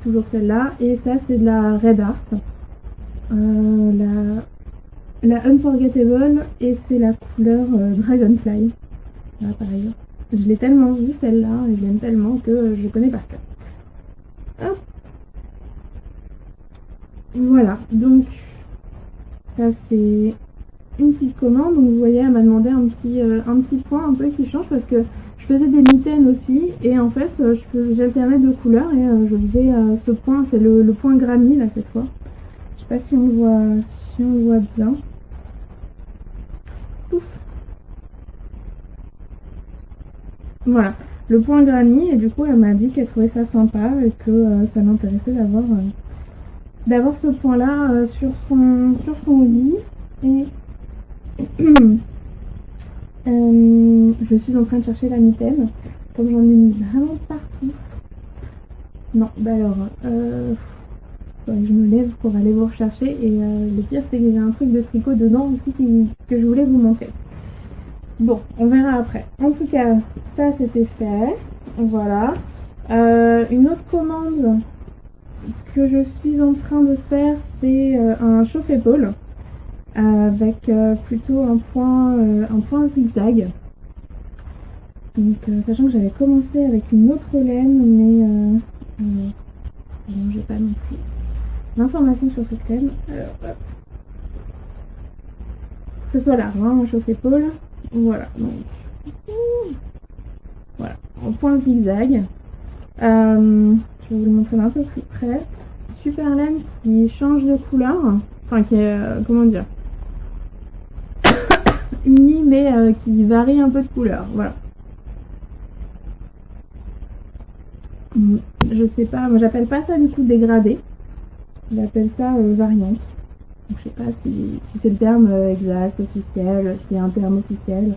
Toujours celle-là. Et ça c'est de la red art. La Unforgettable et c'est la couleur Dragonfly. Là pareil. Je l'ai tellement vue celle-là et je l'aime tellement que je connais par cœur. Hop. Voilà, donc ça c'est une petite commande. Donc vous voyez, elle m'a demandé un petit point un peu qui change parce que je faisais des mitaines aussi et en fait j'alternais de couleurs et je faisais ce point, c'est le point granny là cette fois. Je sais pas si on le voit bien. Ouf. Voilà, le point granny et du coup elle m'a dit qu'elle trouvait ça sympa et que ça m'intéressait d'avoir ce point là sur son lit et je suis en train de chercher la mitaine comme j'en ai mis vraiment partout. Non, bah alors je me lève pour aller vous rechercher et le pire c'est que j'ai un truc de tricot dedans aussi que je voulais vous montrer. Bon, on verra après. En tout cas, ça c'était fait. Voilà. Une autre commande que je suis en train de faire, c'est un chauffe-épaule avec plutôt un point zigzag. Donc, sachant que j'avais commencé avec une autre laine, mais bon, j'ai pas non plus l'information sur cette laine. Alors, hop. Que ce soit large, hein, un chauffe-épaule. Voilà, donc voilà, en point zigzag. Je vais vous le montrer d'un peu plus près. Super laine qui change de couleur, enfin qui est, comment dire, unie mais qui varie un peu de couleur, voilà. Je sais pas, moi j'appelle pas ça du coup dégradé, j'appelle ça variante. Donc, je sais pas si c'est le terme exact, officiel, s'il y a un terme officiel.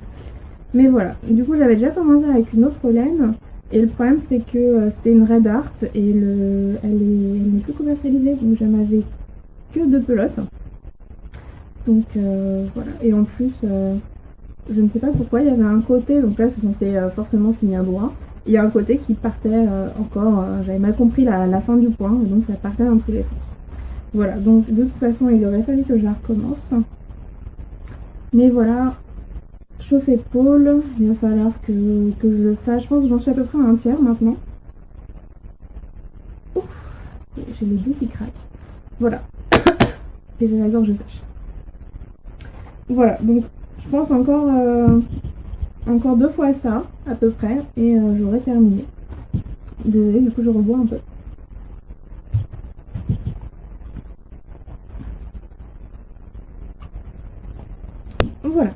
Mais voilà, du coup j'avais déjà commencé avec une autre laine. Et le problème c'est que c'était une red art et elle n'est plus commercialisée, donc j'en avais que 2 pelotes. Donc voilà, et en plus je ne sais pas pourquoi il y avait un côté, donc là c'est censé forcément finir droit. Il y a un côté qui partait encore, j'avais mal compris la fin du point, et donc ça partait dans tous les sens. Voilà, donc de toute façon il aurait fallu que je la recommence. Mais voilà, chauffe-épaule, il va falloir que je le fasse. Je pense que j'en suis à peu près à un tiers maintenant. Ouf, j'ai les doigts qui craquent. Voilà. Et j'ai la gorge sèche. Voilà, donc je pense encore 2 fois ça, à peu près, et j'aurai terminé. Désolée, du coup je rebois un peu. Voilà.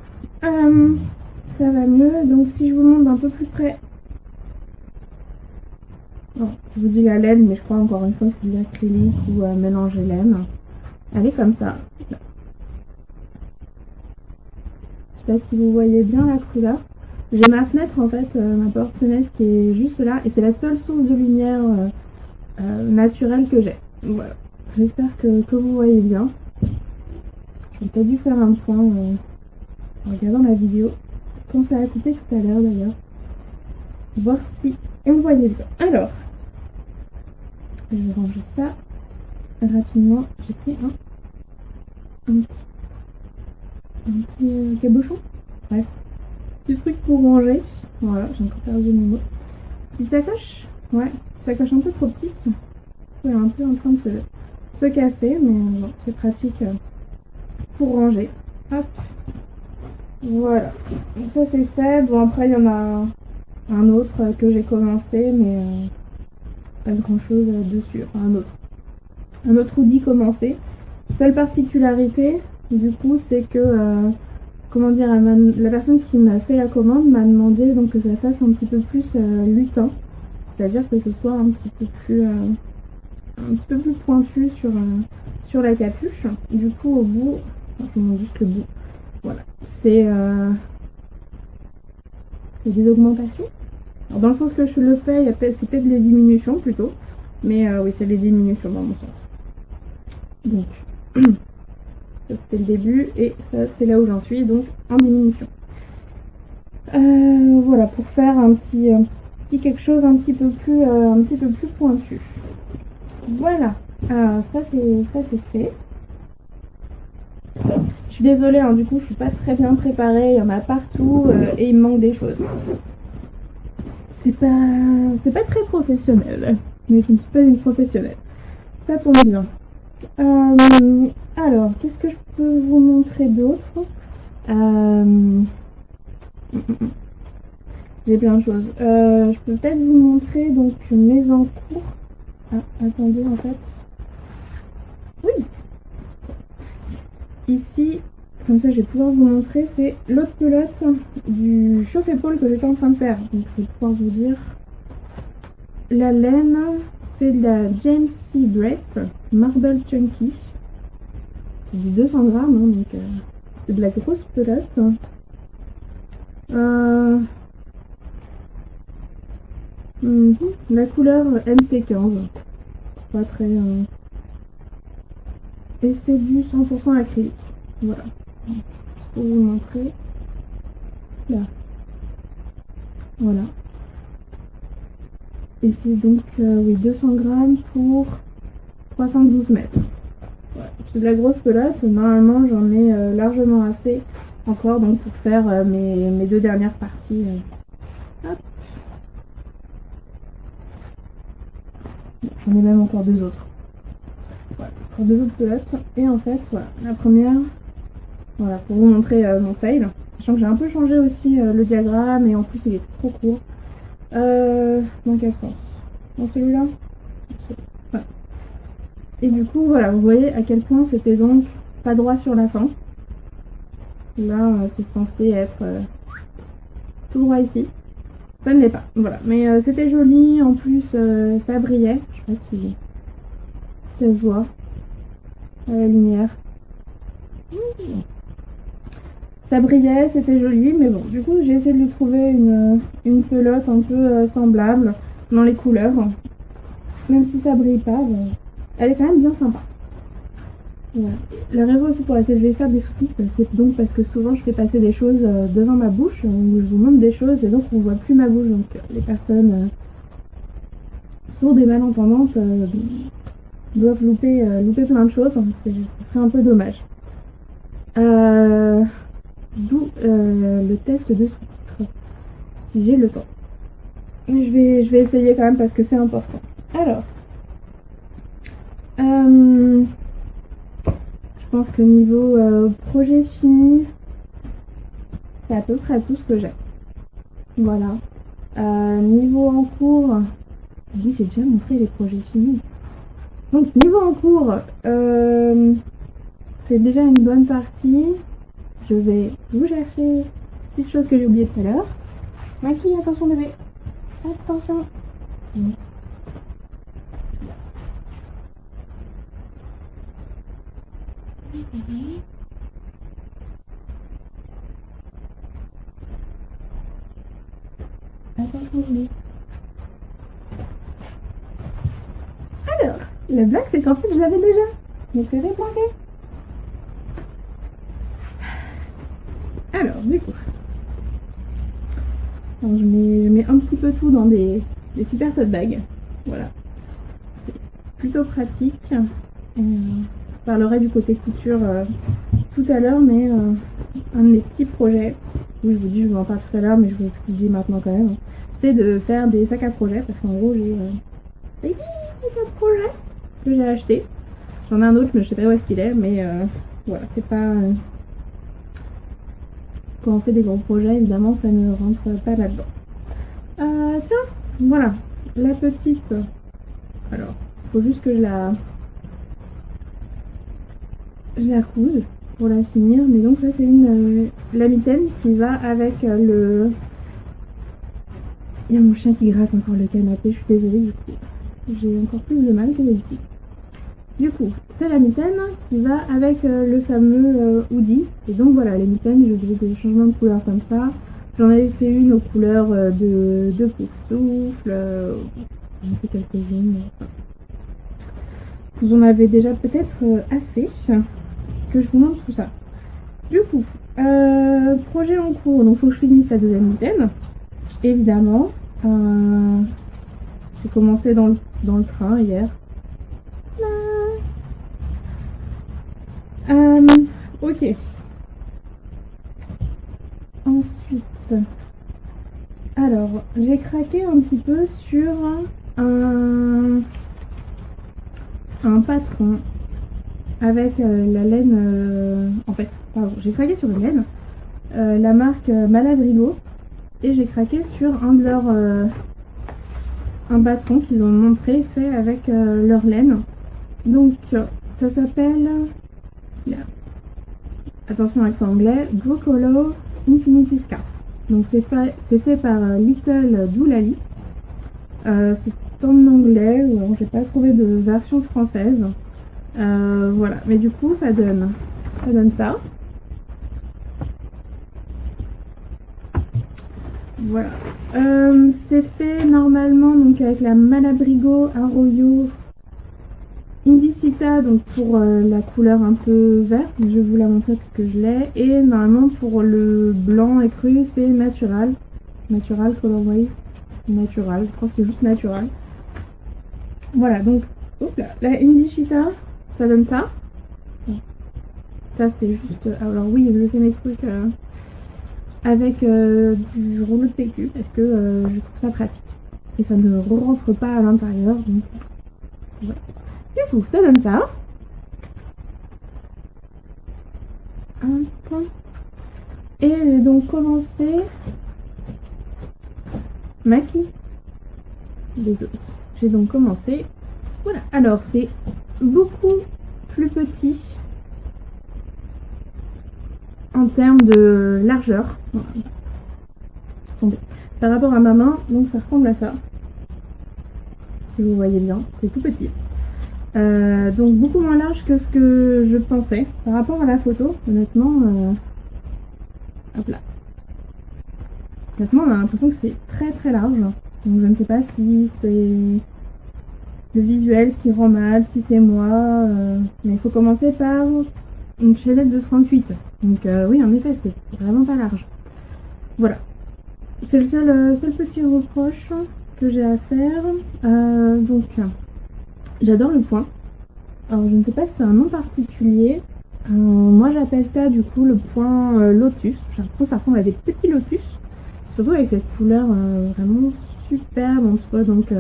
Ça va mieux, donc si je vous montre d'un peu plus près. Bon, je vous dis la laine, mais je crois encore une fois que c'est de l'acrylique ou mélanger laine. Elle est comme ça. Je sais pas si vous voyez bien la couleur. J'ai ma fenêtre en fait, ma porte-fenêtre qui est juste là et c'est la seule source de lumière naturelle que j'ai. Voilà. J'espère que vous voyez bien. J'aurais peut-être dû faire un point en regardant la vidéo. Quand ça a coupé tout à l'heure d'ailleurs. Voir si vous voyez bien. Alors, je vais ranger ça rapidement. J'ai pris un petit cabochon. Bref. Petit truc pour ranger. Voilà, j'ai encore perdu mon mot. Petite sacoche. Ouais, sacoche un peu trop petite. Elle est un peu en train de se casser, mais bon, c'est pratique pour ranger. Hop. Voilà. Donc ça c'est fait. Bon après il y en a un autre que j'ai commencé, mais pas grand chose dessus. Enfin un autre hoodie commencé. Seule particularité, du coup, c'est que comment dire, la personne qui m'a fait la commande m'a demandé donc que ça fasse un petit peu plus lutin, c'est-à-dire que ce soit un petit peu plus pointu sur la capuche. Du coup, au bout, je vous montre juste le bout. Voilà, c'est des augmentations. Alors, dans le sens que je le fais, c'est peut-être des diminutions plutôt, mais oui, c'est des diminutions dans mon sens. Donc, ça c'était le début et ça c'est là où j'en suis, donc en diminution. Voilà, pour faire un petit quelque chose un petit peu plus pointu. Voilà, ça c'est fait. Je suis désolée, hein, du coup je suis pas très bien préparée, il y en a partout et il me manque des choses. C'est pas très professionnel, mais je ne suis pas une professionnelle. Ça tombe bien. Alors, qu'est-ce que je peux vous montrer d'autre? J'ai plein de choses. Je peux peut-être vous montrer donc mes encours. Ah, attendez, en fait. Oui. Ici, comme ça, je vais pouvoir vous montrer. C'est l'autre pelote du chauffe-épaule que j'étais en train de faire. Donc, je vais pouvoir vous dire. La laine, c'est de la James C. Brett Marble Chunky. C'est du 200 grammes, hein, donc c'est de la grosse pelote. La couleur MC15. C'est pas très. Et c'est du 100% acrylique. Voilà. Pour vous montrer. Là. Voilà. Ici donc, oui, 200 grammes pour 312 mètres. Ouais. C'est de la grosse pelote. Normalement, j'en ai largement assez encore donc pour faire mes deux dernières parties. Hop. J'en ai même encore deux autres. Voilà, encore deux autres pelotes. Et en fait, voilà, la première, voilà, pour vous montrer mon fail. Sachant que j'ai un peu changé aussi le diagramme et en plus il est trop court. Dans quel sens? Dans celui-là? Ouais. Et du coup, voilà, vous voyez à quel point c'était donc pas droit sur la fin. Là, c'est censé être tout droit ici. Ça ne l'est pas, voilà. Mais c'était joli, en plus ça brillait. Je sais pas si ça se voit à la lumière. Ça brillait, c'était joli, mais bon, du coup j'ai essayé de lui trouver une pelote un peu semblable dans les couleurs. Même si ça brille pas, bon, elle est quand même bien sympa. Voilà. La raison aussi pour laquelle je vais faire des sous-titres, c'est donc parce que souvent je fais passer des choses devant ma bouche, où je vous montre des choses et donc on voit plus ma bouche. Donc les personnes sourdes et malentendantes doivent louper plein de choses, donc ce serait un peu dommage. D'où le test de sous-titres, si j'ai le temps. Mais je vais essayer quand même parce que c'est important. Alors, je pense que niveau projet fini, c'est à peu près tout ce que j'ai. Voilà. Niveau en cours, oui, j'ai déjà montré les projets finis. Donc niveau en cours, c'est déjà une bonne partie. Je vais vous chercher petite chose que j'ai oublié tout à l'heure. Maki, attention bébé. Attention. pas changé. Alors, la blague c'est qu'en fait je l'avais déjà, mais que j'ai planqué. Alors, du coup, alors, je mets un petit peu tout dans des super tote bags. Voilà, c'est plutôt pratique. Je parlerai du côté couture tout à l'heure, mais un de mes petits projets, oui je vous dis, je vous en parle tout à l'heure, mais je vous le dis maintenant quand même, c'est de faire des sacs à projet, parce qu'en gros j'ai des sacs à projet que j'ai acheté. J'en ai un autre, mais je sais pas où est-ce qu'il est, mais voilà, c'est pas... Quand on fait des gros projets, évidemment, ça ne rentre pas là-dedans. Tiens, voilà, la petite... Alors, faut juste que je la couse pour la finir, mais donc ça c'est la mitaine qui va avec le... Il y a mon chien qui gratte encore le canapé, je suis désolée, du coup j'ai encore plus de mal que d'habitude. Du coup, c'est la mitaine qui va avec le fameux hoodie. Et donc voilà, les mitaines, je faisais des changements de couleur comme ça. J'en avais fait une aux couleurs de Poufsouffle, j'en ai fait quelques-unes. Vous en avez déjà peut-être assez que je vous montre tout ça. Du coup, projet en cours, donc il faut que je finisse la deuxième mitaine. Évidemment, j'ai commencé dans le train hier. Ok. Ensuite, alors j'ai craqué un petit peu sur un patron avec la laine. En fait, pardon, j'ai craqué sur une laine, la marque Malabrigo, et j'ai craqué sur un de leurs un patron qu'ils ont montré fait avec leur laine. Donc ça s'appelle, attention accent anglais, Grocolo Infinity Scarf. Donc c'est fait par Little Doolally. C'est en anglais, ou j'ai pas trouvé de version française. Voilà, mais du coup ça donne ça. Voilà. C'est fait normalement donc avec la Malabrigo Arroyo Indicita, donc pour la couleur un peu verte, je vais vous la montrer parce que je l'ai, et normalement pour le blanc et cru c'est Natural Colorway, Natural, je crois que c'est juste Natural. Voilà, donc hop là, la Indicita ça donne ça. Ça c'est juste, alors oui je fais mes trucs avec du rouleau de PQ parce que je trouve ça pratique et ça ne rentre pas à l'intérieur, donc voilà. Du coup, ça donne ça. Et j'ai donc commencé maquis. Désolée. J'ai donc commencé. Voilà. Alors, c'est beaucoup plus petit en termes de largeur. Attendez. Par rapport à ma main, donc ça ressemble à ça. Si vous voyez bien, c'est tout petit. Donc beaucoup moins large que ce que je pensais par rapport à la photo, honnêtement. Hop là. Honnêtement, on a l'impression que c'est très très large. Donc je ne sais pas si c'est le visuel qui rend mal, si c'est moi. Mais il faut commencer par une chaînette de 38. Donc oui, en effet, c'est vraiment pas large. Voilà. C'est le seul petit reproche que j'ai à faire. Donc j'adore le point. Alors je ne sais pas si c'est un nom particulier. Moi j'appelle ça du coup le point lotus. J'ai l'impression que ça ressemble à des petits lotus. Surtout avec cette couleur vraiment superbe entre donc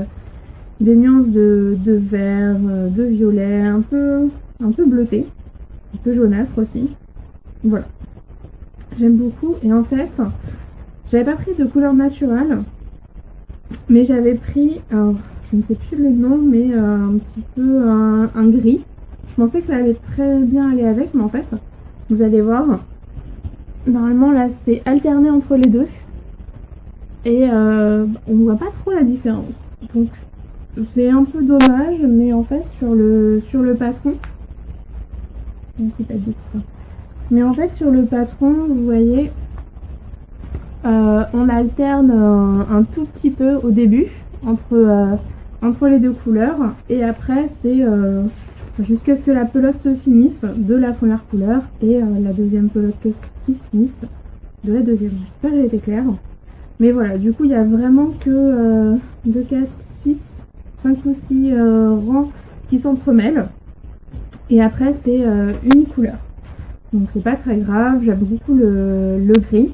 des nuances de vert, de violet, un peu bleuté, un peu jaunâtre aussi. Voilà. J'aime beaucoup. Et en fait, j'avais pas pris de couleur naturelle, mais j'avais pris, alors je ne sais plus le nom, mais un petit peu un gris. Je pensais que ça allait très bien aller avec, mais en fait, vous allez voir, normalement là c'est alterné entre les deux. Et on voit pas trop la différence. Donc c'est un peu dommage, mais en fait sur le patron, mais en fait sur le patron, vous voyez, on alterne un tout petit peu au début entre les deux couleurs et après c'est jusqu'à ce que la pelote se finisse de la première couleur et la deuxième pelote qui se finisse de la deuxième. J'espère que j'ai été claire. Mais voilà, du coup il y a vraiment que 2, 4, 6, 5 ou 6 rangs qui s'entremêlent. Et après c'est une couleur. Donc c'est pas très grave, j'aime beaucoup le gris.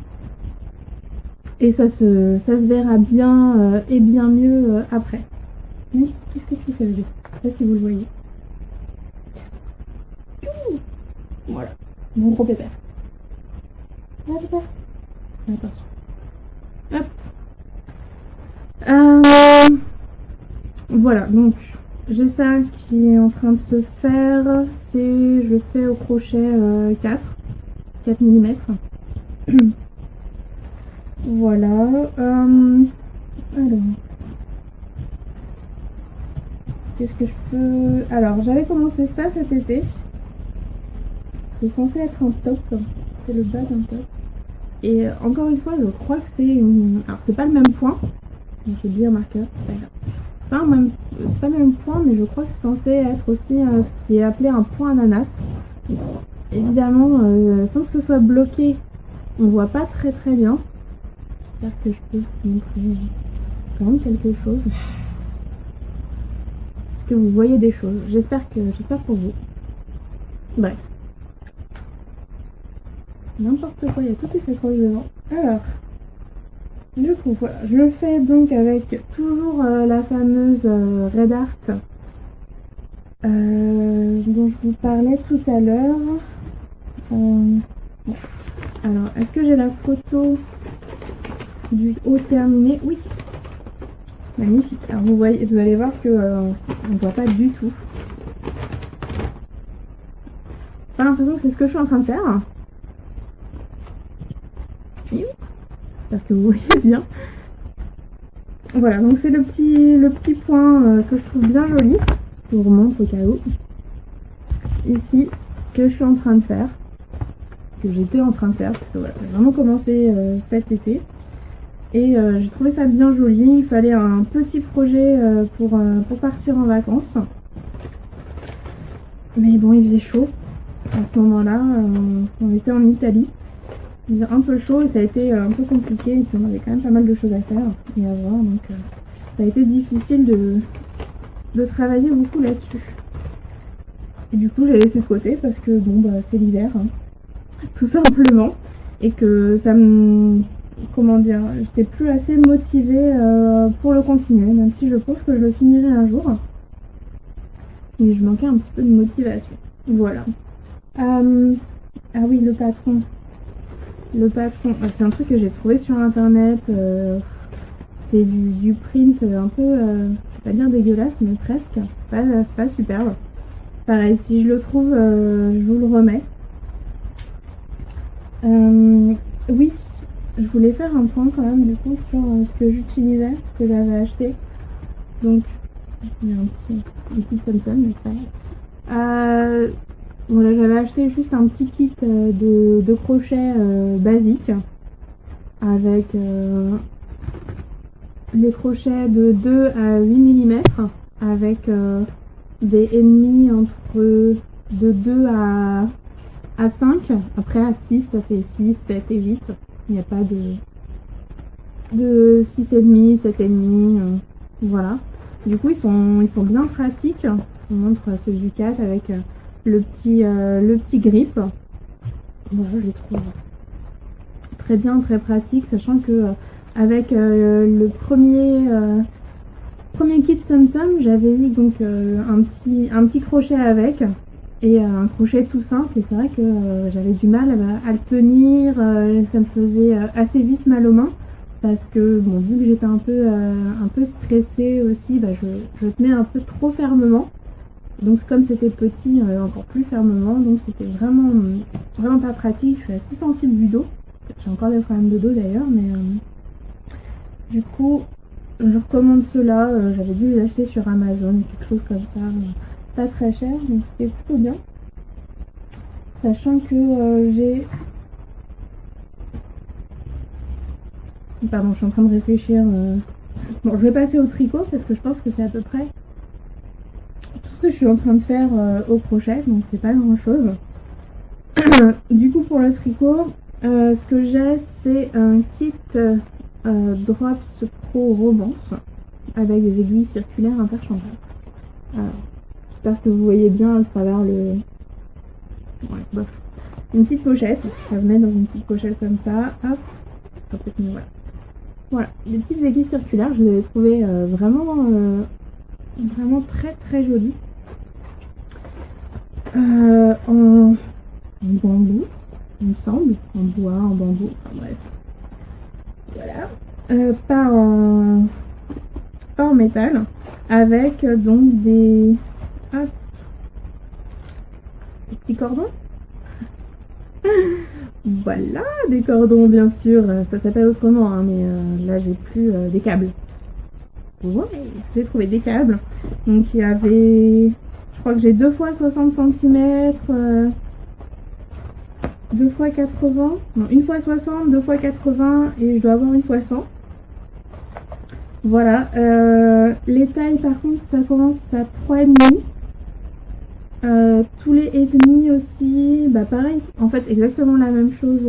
Et ça se verra bien et bien mieux après. Oui, qu'est-ce que tu fais, bébé? Je sais pas si vous le voyez. Voilà, mon gros pépère. Ah, pépère. Attention. Hop. Voilà, donc j'ai ça qui est en train de se faire. Je fais au crochet 4 mm. Voilà. Alors. Qu'est-ce que je peux... Alors, j'avais commencé ça cet été. C'est censé être un top. C'est le bas d'un top. Et encore une fois, je crois que c'est une... Alors, c'est pas le même point. J'ai dit un marqueur. C'est pas le même point, mais je crois que c'est censé être aussi ce qui est appelé un point ananas. Évidemment, sans que ce soit bloqué, on voit pas très très bien. J'espère que je peux vous montrer quand même quelque chose. Est-ce que vous voyez des choses? J'espère pour vous. Bref. N'importe quoi, il y a tout qui s'accroche devant. Alors, du coup, voilà. Je le fais donc avec toujours la fameuse Red Art dont je vous parlais tout à l'heure. Bon. Alors, est-ce que j'ai la photo du haut terminé? Oui. Magnifique. Alors vous allez voir que on ne voit pas du tout. J'ai l'impression que c'est ce que je suis en train de faire. Parce que vous voyez bien. Voilà, donc c'est le petit point que je trouve bien joli. Je vous remontre au cas où. Ici, que je suis en train de faire. Que j'étais en train de faire. Parce que voilà, j'ai vraiment commencé cet été. Et j'ai trouvé ça bien joli. Il fallait un petit projet pour partir en vacances. Mais bon, il faisait chaud. À ce moment-là, on était en Italie. Il faisait un peu chaud et ça a été un peu compliqué. Et puis on avait quand même pas mal de choses à faire et à voir. Donc ça a été difficile de travailler beaucoup là-dessus. Et du coup, j'ai laissé de côté parce que bon, bah, c'est l'hiver. Hein, tout simplement. Et que ça me... Comment dire, j'étais plus assez motivée pour le continuer, même si je pense que je le finirai un jour. Mais je manquais un petit peu de motivation. Voilà. Ah oui, le patron. Le patron, c'est un truc que j'ai trouvé sur internet. C'est du print un peu, je vais pas dire dégueulasse, mais presque. C'est pas superbe. Pareil, si je le trouve, je vous le remets. Oui. Je voulais faire un point quand même du coup sur ce que j'utilisais, ce que j'avais acheté. Donc, il y a un petit Samsung, mais ça. Voilà, j'avais acheté juste un petit kit de crochet basique avec les crochets de 2 à 8 mm avec des ennemis entre de 2 à 5. Après à 6, ça fait 6, 7 et 8. Il n'y a pas de 6,5, 7,5, voilà. Du coup, ils sont bien pratiques. Je vous montre celui du 4 avec le petit grip. Voilà, je les trouve très bien, très pratique, sachant que avec le premier kit Samsung, j'avais eu donc un petit crochet avec. Et un crochet tout simple, et c'est vrai que j'avais du mal à le tenir, ça me faisait assez vite mal aux mains, parce que bon, vu que j'étais un peu stressée aussi, bah, je tenais un peu trop fermement, donc comme c'était petit, encore plus fermement, donc c'était vraiment pas pratique. Je suis assez sensible du dos, j'ai encore des problèmes de dos d'ailleurs, mais du coup je recommande ceux-là. J'avais dû les acheter sur Amazon, quelque chose comme ça. Pas très cher, donc c'était plutôt bien, sachant que j'ai Pardon, je suis en train de réfléchir. Bon, je vais passer au tricot parce que je pense que c'est à peu près tout ce que je suis en train de faire au crochet, donc c'est pas grand chose. Du coup, pour le tricot, ce que j'ai, c'est un kit Drops Pro Romance avec des aiguilles circulaires interchangeables. Alors, j'espère que vous voyez bien à travers le... Ouais, bof. Une petite pochette, ça venait dans une petite pochette comme ça, hop, peut-être mieux, voilà. Voilà, des petites aiguilles circulaires, je les avais trouvées vraiment très très jolies. En bambou, il me semble, en bois, en bambou, enfin bref. Voilà. Pas en métal, avec donc des petits cordons. Voilà, des cordons bien sûr, ça s'appelle autrement, hein, mais là j'ai plus des câbles. Ouais, j'ai trouvé des câbles. Donc il y avait, je crois que j'ai 2 fois 60 cm, 2 fois 80, non, 1 fois 60, 2 fois 80 et je dois avoir 1 fois 100. Voilà, les tailles par contre ça commence à 3,5. Tous les et demi aussi, bah pareil, en fait exactement la même chose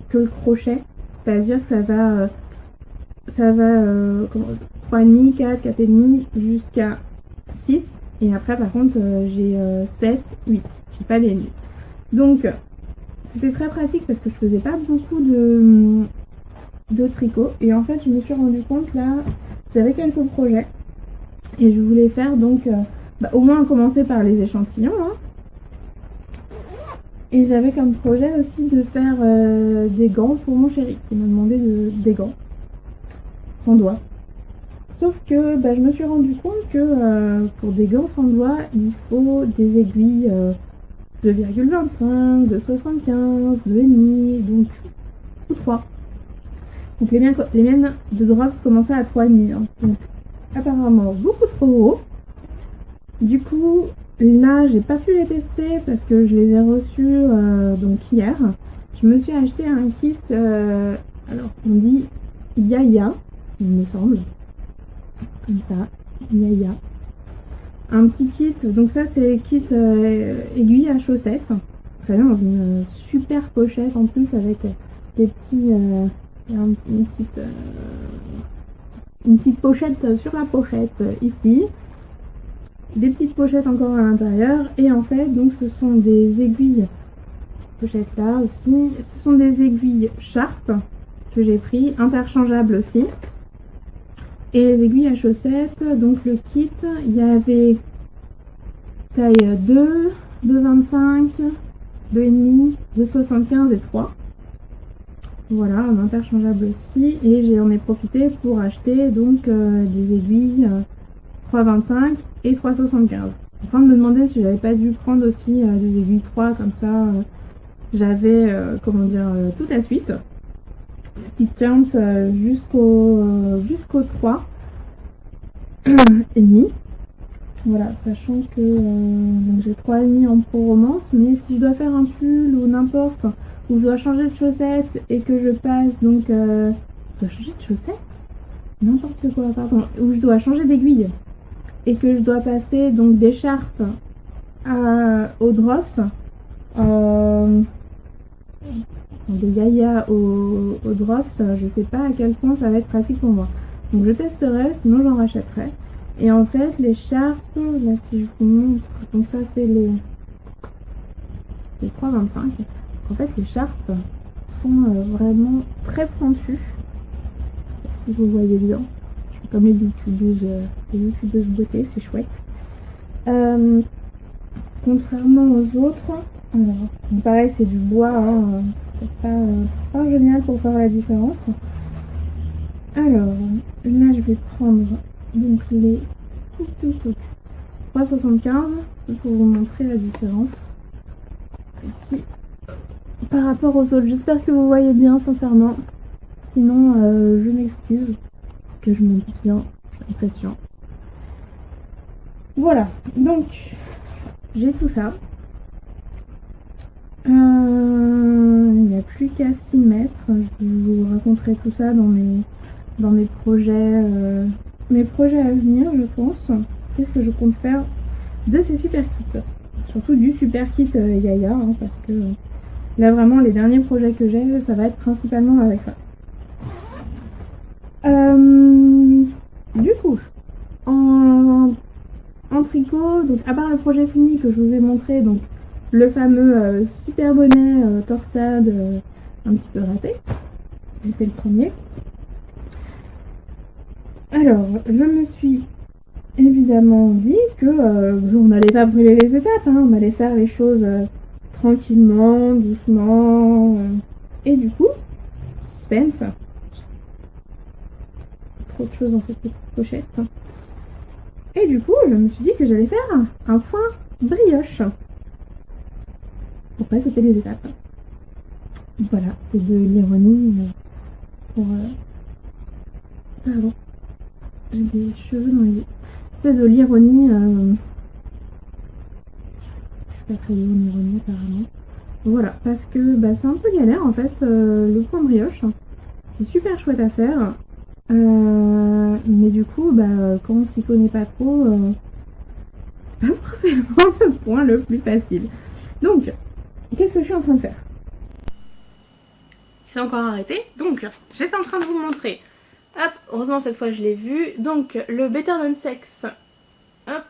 que le crochet, c'est-à-dire que ça va 3,5, 4, 4,5 jusqu'à 6, et après par contre j'ai 7, 8, j'ai pas les demi. Donc c'était très pratique parce que je faisais pas beaucoup de tricot, et en fait je me suis rendu compte là, j'avais quelques projets et je voulais faire donc au moins commencer par les échantillons, hein. Et j'avais comme projet aussi de faire des gants pour mon chéri qui m'a demandé des gants sans doigts. Sauf que je me suis rendu compte que pour des gants sans doigts il faut des aiguilles 2,25, de 75, 2,5, donc ou 3. Donc les miennes de Drops commençaient à 3,5, hein. Donc apparemment beaucoup trop gros. Du coup, là, j'ai pas pu les tester parce que je les ai reçus donc hier. Je me suis acheté un kit, alors on dit Yaya, il me semble, comme ça, Yaya. Un petit kit, donc ça c'est le kit aiguille à chaussettes. Ça vient dans une super pochette en plus avec des petits, une petite pochette sur la pochette ici. Des petites pochettes encore à l'intérieur, et en fait donc ce sont des aiguilles, pochette là aussi, ce sont des aiguilles Sharp que j'ai pris, interchangeables aussi, et les aiguilles à chaussettes, donc le kit, il y avait taille 2, 2,25, 2,5, 2,75 et 3, voilà, en interchangeable aussi, et j'en ai profité pour acheter donc des aiguilles 3,25 et 3,75. En train de me demander si j'avais pas dû prendre aussi des aiguilles 3, comme ça j'avais toute la suite qui tient jusqu'au 3 et demi. Voilà, sachant que donc j'ai 3,5 en pro romance, mais si je dois faire un pull ou n'importe, ou je dois changer de chaussettes et que je passe donc je dois changer de chaussettes, n'importe quoi, pardon, ou je dois changer d'aiguille et que je dois passer donc des Sharp aux Drops, des Yaya aux Drops, je sais pas à quel point ça va être pratique pour moi. Donc je testerai, sinon j'en rachèterai. Et en fait les Sharp, là si je vous montre, donc ça c'est les 3,25. En fait les Sharp sont vraiment très pointus, si vous voyez bien. Comme les youtubeuses beauté, c'est chouette. Contrairement aux autres, alors pareil c'est du bois, hein, c'est pas génial pour faire la différence. Alors là je vais prendre donc les 3,75 pour vous montrer la différence ici par rapport aux autres. J'espère que vous voyez bien sincèrement, sinon je m'excuse, que je me dis bien, j'ai l'impression. Voilà, donc j'ai tout ça. il n'y a plus qu'à s'y mettre. Je vous raconterai tout ça dans mes projets à venir, je pense. Qu'est-ce que je compte faire de ces super kits? Surtout du super kit Yaya, hein, parce que là vraiment les derniers projets que j'ai, ça va être principalement avec ça. Du coup, en tricot, donc à part le projet fini que je vous ai montré, donc le fameux super bonnet torsade un petit peu raté, c'est le premier. Alors, je me suis évidemment dit que on n'allait pas brûler les étapes, hein, on allait faire les choses tranquillement, doucement, et du coup, suspense, trop de choses dans cette petite pochette. Et du coup, je me suis dit que j'allais faire un foin brioche pour pas sauter les étapes. Voilà, c'est de l'ironie pour... Pardon, j'ai des cheveux dans les yeux. C'est de l'ironie... Je suis pas très bonne en ironie apparemment. Voilà, parce que c'est un peu galère en fait, le foin brioche. C'est super chouette à faire. Mais du coup, quand on s'y connaît pas trop, pas forcément le point le plus facile. Donc, qu'est-ce que je suis en train de faire? C'est encore arrêté, donc j'étais en train de vous montrer. Hop, heureusement cette fois je l'ai vu. Donc le Better Than Sex. Hop,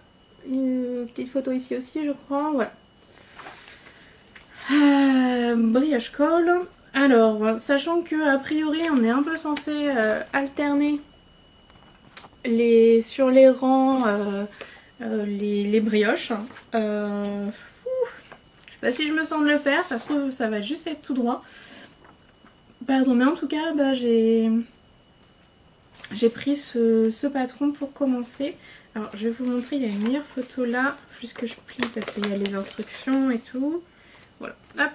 une petite photo ici aussi je crois, voilà. Brioche colle. Alors, sachant que a priori on est un peu censé alterner sur les rangs les brioches. Je sais pas si je me sens de le faire, ça se trouve ça va juste être tout droit. Pardon, mais en tout cas j'ai pris ce patron pour commencer. Alors je vais vous montrer, il y a une meilleure photo là, juste que je plie parce qu'il y a les instructions et tout. Voilà, hop.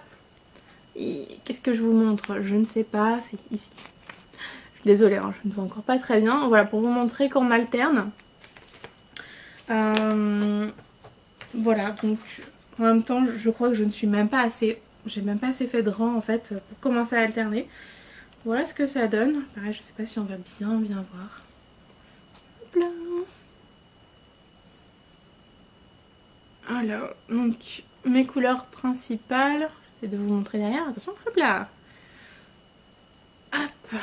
Qu'est-ce que je vous montre? Je ne sais pas, c'est ici. Je suis désolée, hein, je ne vois encore pas très bien. Voilà, pour vous montrer qu'on alterne. Voilà, donc en même temps, je crois que je ne suis même pas assez... J'ai même pas assez fait de rang en fait pour commencer à alterner. Voilà ce que ça donne. Pareil, je sais pas si on va bien voir. Hop là. Alors, donc mes couleurs principales, j'essaie de vous montrer derrière, attention, hop là. Hop.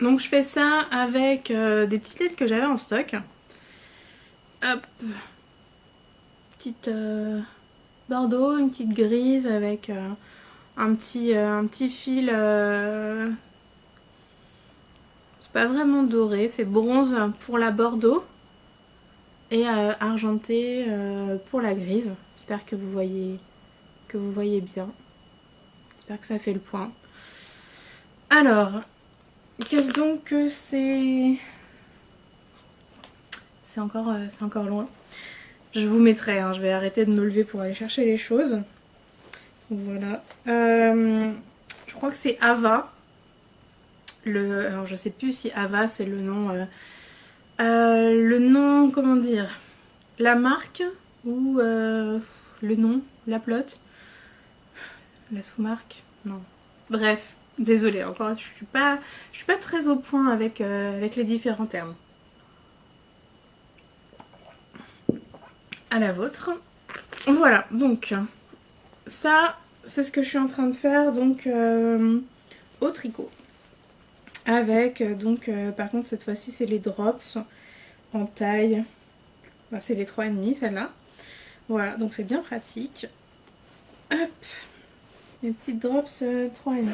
Donc je fais ça avec des petites lettres que j'avais en stock. Hop. Petite bordeaux, une petite grise avec un petit fil... c'est pas vraiment doré, c'est bronze pour la bordeaux. Et argenté pour la grise. J'espère que vous voyez bien. J'espère que ça fait le point. Alors, qu'est-ce donc que c'est? C'est encore loin. Je vous mettrai, hein, je vais arrêter de me lever pour aller chercher les choses. Voilà. Je crois que c'est Ava. Alors je sais plus si Ava c'est le nom, comment dire, la marque ou le nom, la plotte, la sous-marque, non. Bref, désolée, encore, je suis pas très au point avec les différents termes. À la vôtre. Voilà, donc ça, c'est ce que je suis en train de faire donc au tricot. Avec donc par contre cette fois-ci c'est les drops en taille, enfin, c'est les 3,5 celle-là. Voilà, donc c'est bien pratique. Hop, les petites drops 3,5.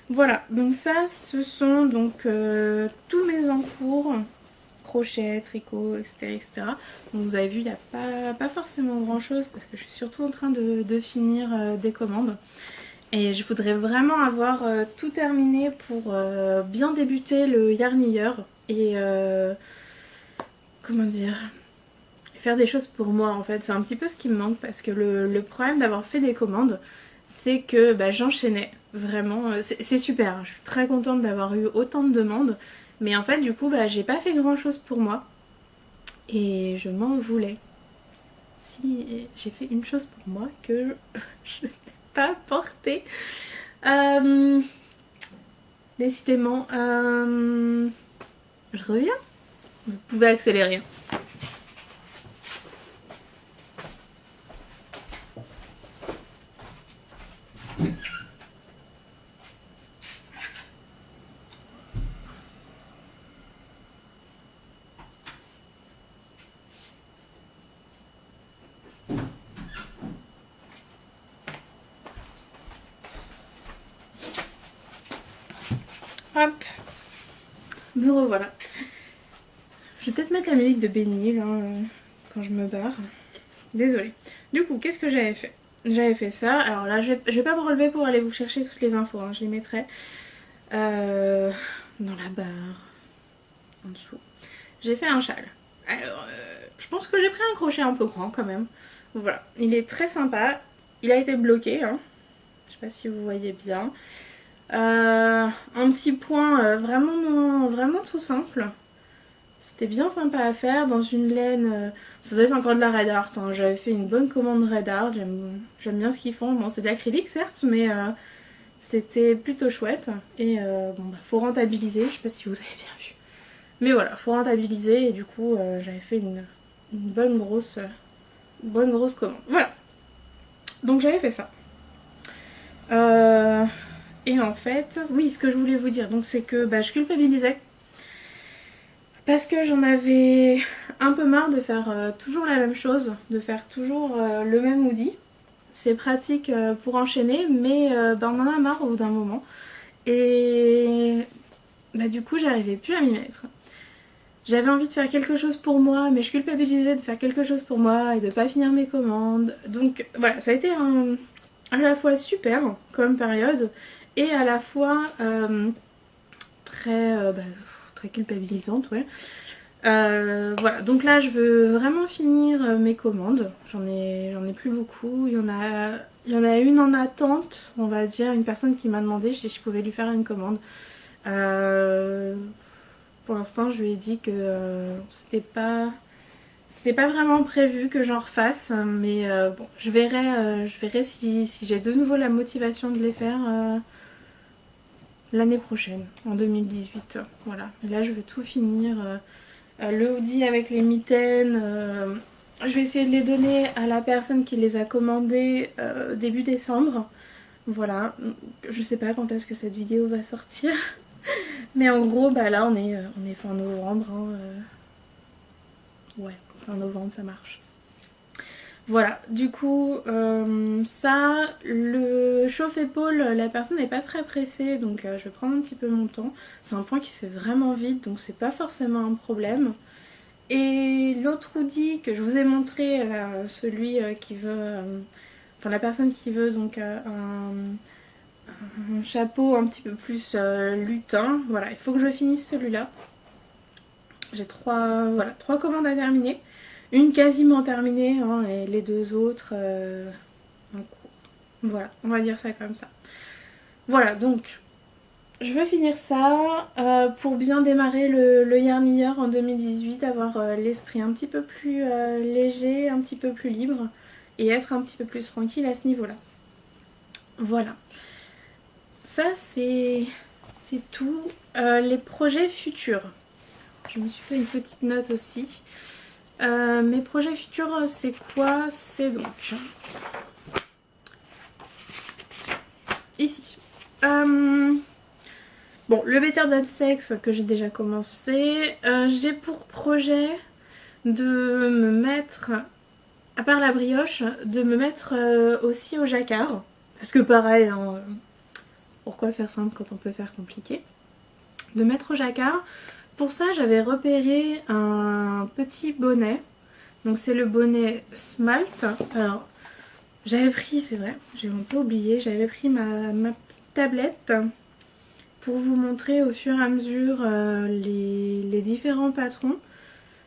Voilà, donc ça ce sont donc tous mes encours, crochet, tricot, etc. Donc vous avez vu, il n'y a pas forcément grand chose parce que je suis surtout en train de finir des commandes. Et je voudrais vraiment avoir tout terminé pour bien débuter le yarnilleur et comment dire, faire des choses pour moi en fait. C'est un petit peu ce qui me manque parce que le problème d'avoir fait des commandes, c'est que j'enchaînais vraiment. C'est super, hein. Je suis très contente d'avoir eu autant de demandes. Mais en fait du coup j'ai pas fait grand chose pour moi et je m'en voulais. Si j'ai fait une chose pour moi que je n'ai pas portée. Euh, Décidément, je reviens. Vous pouvez accélérer. Hop, me revoilà. Je vais peut-être mettre la musique de Benny là, quand je me barre. Désolée. Du coup, qu'est-ce que j'avais fait? J'avais fait ça. Alors là, je vais pas me relever pour aller vous chercher toutes les infos. Hein. Je les mettrai dans la barre, en dessous. J'ai fait un châle. Alors, je pense que j'ai pris un crochet un peu grand quand même. Voilà. Il est très sympa. Il a été bloqué. Hein. Je sais pas si vous voyez bien. Un petit point vraiment tout simple. C'était bien sympa à faire dans une laine. Ça doit être encore de la Red Art. Hein. J'avais fait une bonne commande Red Art. J'aime bien ce qu'ils font. Bon, c'est de l'acrylique certes, mais c'était plutôt chouette. Et bon, bah, faut rentabiliser. Je sais pas si vous avez bien vu. Mais voilà, faut rentabiliser. Et du coup, j'avais fait une bonne grosse commande. Voilà. Donc j'avais fait ça. Et en fait, oui, ce que je voulais vous dire, donc c'est que bah, je culpabilisais. Parce que j'en avais un peu marre de faire toujours la même chose, de faire toujours le même hoodie. C'est pratique pour enchaîner, mais bah, on en a marre au bout d'un moment. Et bah, du coup, j'arrivais plus à m'y mettre. J'avais envie de faire quelque chose pour moi, mais je culpabilisais de faire quelque chose pour moi et de pas finir mes commandes. Donc voilà, ça a été à la fois super comme période et à la fois très culpabilisante, ouais. Voilà, donc là je veux vraiment finir mes commandes. J'en ai plus beaucoup. Il y en a une en attente, on va dire, une personne qui m'a demandé si je pouvais lui faire une commande. Pour l'instant, je lui ai dit que c'était pas vraiment prévu que j'en refasse, mais bon, je verrai si j'ai de nouveau la motivation de les faire l'année prochaine, en 2018. Voilà, et là je veux tout finir. Le hoodie avec les mitaines, je vais essayer de les donner à la personne qui les a commandés début décembre. Voilà, je sais pas quand est-ce que cette vidéo va sortir. Mais en gros, bah là on est fin novembre. Hein, ouais, fin novembre ça marche. Voilà, du coup, ça, le chauffe-épaule, la personne n'est pas très pressée, donc je vais prendre un petit peu mon temps. C'est un point qui se fait vraiment vite, donc c'est pas forcément un problème. Et l'autre hoodie que je vous ai montré, là, celui qui veut, enfin la personne qui veut donc un chapeau un petit peu plus lutin, voilà, il faut que je finisse celui-là. J'ai voilà, trois commandes à terminer. Une quasiment terminée hein, et les deux autres en cours. Voilà, on va dire ça comme ça. Voilà, donc je veux finir ça pour bien démarrer le Yarn en 2018, avoir l'esprit un petit peu plus léger, un petit peu plus libre et être un petit peu plus tranquille à ce niveau-là. Voilà. Ça c'est tout. Les projets futurs. Je me suis fait une petite note aussi. Mes projets futurs, c'est quoi? C'est donc ici. Bon, le Better Than Sex que j'ai déjà commencé. J'ai pour projet de me mettre, à part la brioche, de me mettre aussi au jacquard. Parce que pareil, hein, pourquoi faire simple quand on peut faire compliqué? De mettre au jacquard. Pour ça, j'avais repéré un petit bonnet. Donc c'est le bonnet Smalt. Alors, j'avais pris, c'est vrai, j'ai un peu oublié, j'avais pris ma petite tablette pour vous montrer au fur et à mesure les différents patrons.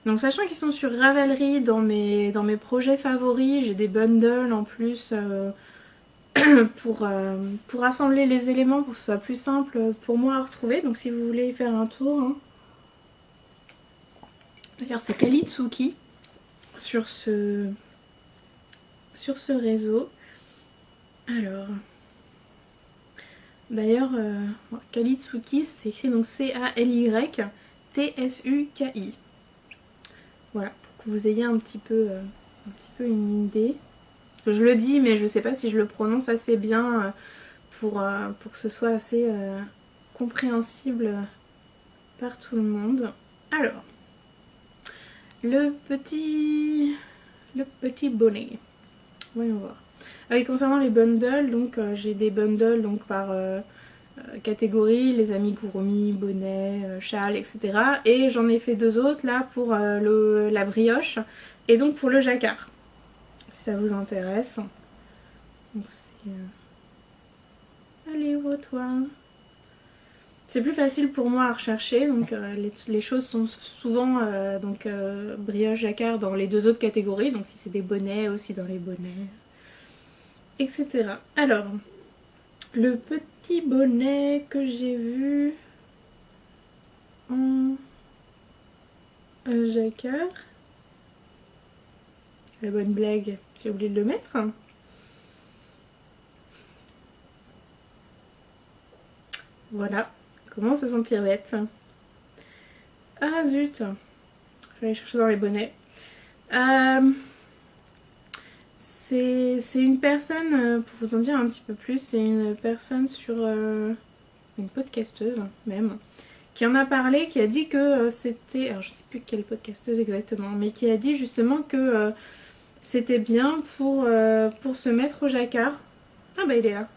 Donc sachant qu'ils sont sur Ravelry dans mes projets favoris, j'ai des bundles en plus pour assembler les éléments pour que ce soit plus simple pour moi à retrouver. Donc si vous voulez y faire un tour. Hein. D'ailleurs c'est Kalitsuki sur ce réseau. Alors, D'ailleurs, Kali Tsuki, ça s'écrit donc C-A-L-Y-T-S-U-K-I. Voilà, pour que vous ayez un petit peu une idée. Je le dis, mais je sais pas si je le prononce assez bien pour que ce soit assez compréhensible par tout le monde. Alors, le petit bonnet. Voyons voir. Ah oui, concernant les bundles, donc j'ai des bundles donc par catégorie, les amis Gurumi, bonnet, châle, etc. Et j'en ai fait 2 autres là pour la brioche et donc pour le jacquard. Si ça vous intéresse. Donc c'est... Allez, vois-toi. C'est plus facile pour moi à rechercher, donc les choses sont souvent brioche jacquard dans les 2 autres catégories, donc si c'est des bonnets aussi dans les bonnets, etc. Alors, le petit bonnet que j'ai vu en jacquard, la bonne blague, j'ai oublié de le mettre. Voilà. Comment se sentir bête? Ah zut, je vais aller chercher dans les bonnets. C'est une personne, pour vous en dire un petit peu plus, c'est une personne sur une podcasteuse même, qui en a parlé, qui a dit que c'était, alors je sais plus quelle podcasteuse exactement, mais qui a dit justement que c'était bien pour se mettre au jacquard. Ah bah il est là.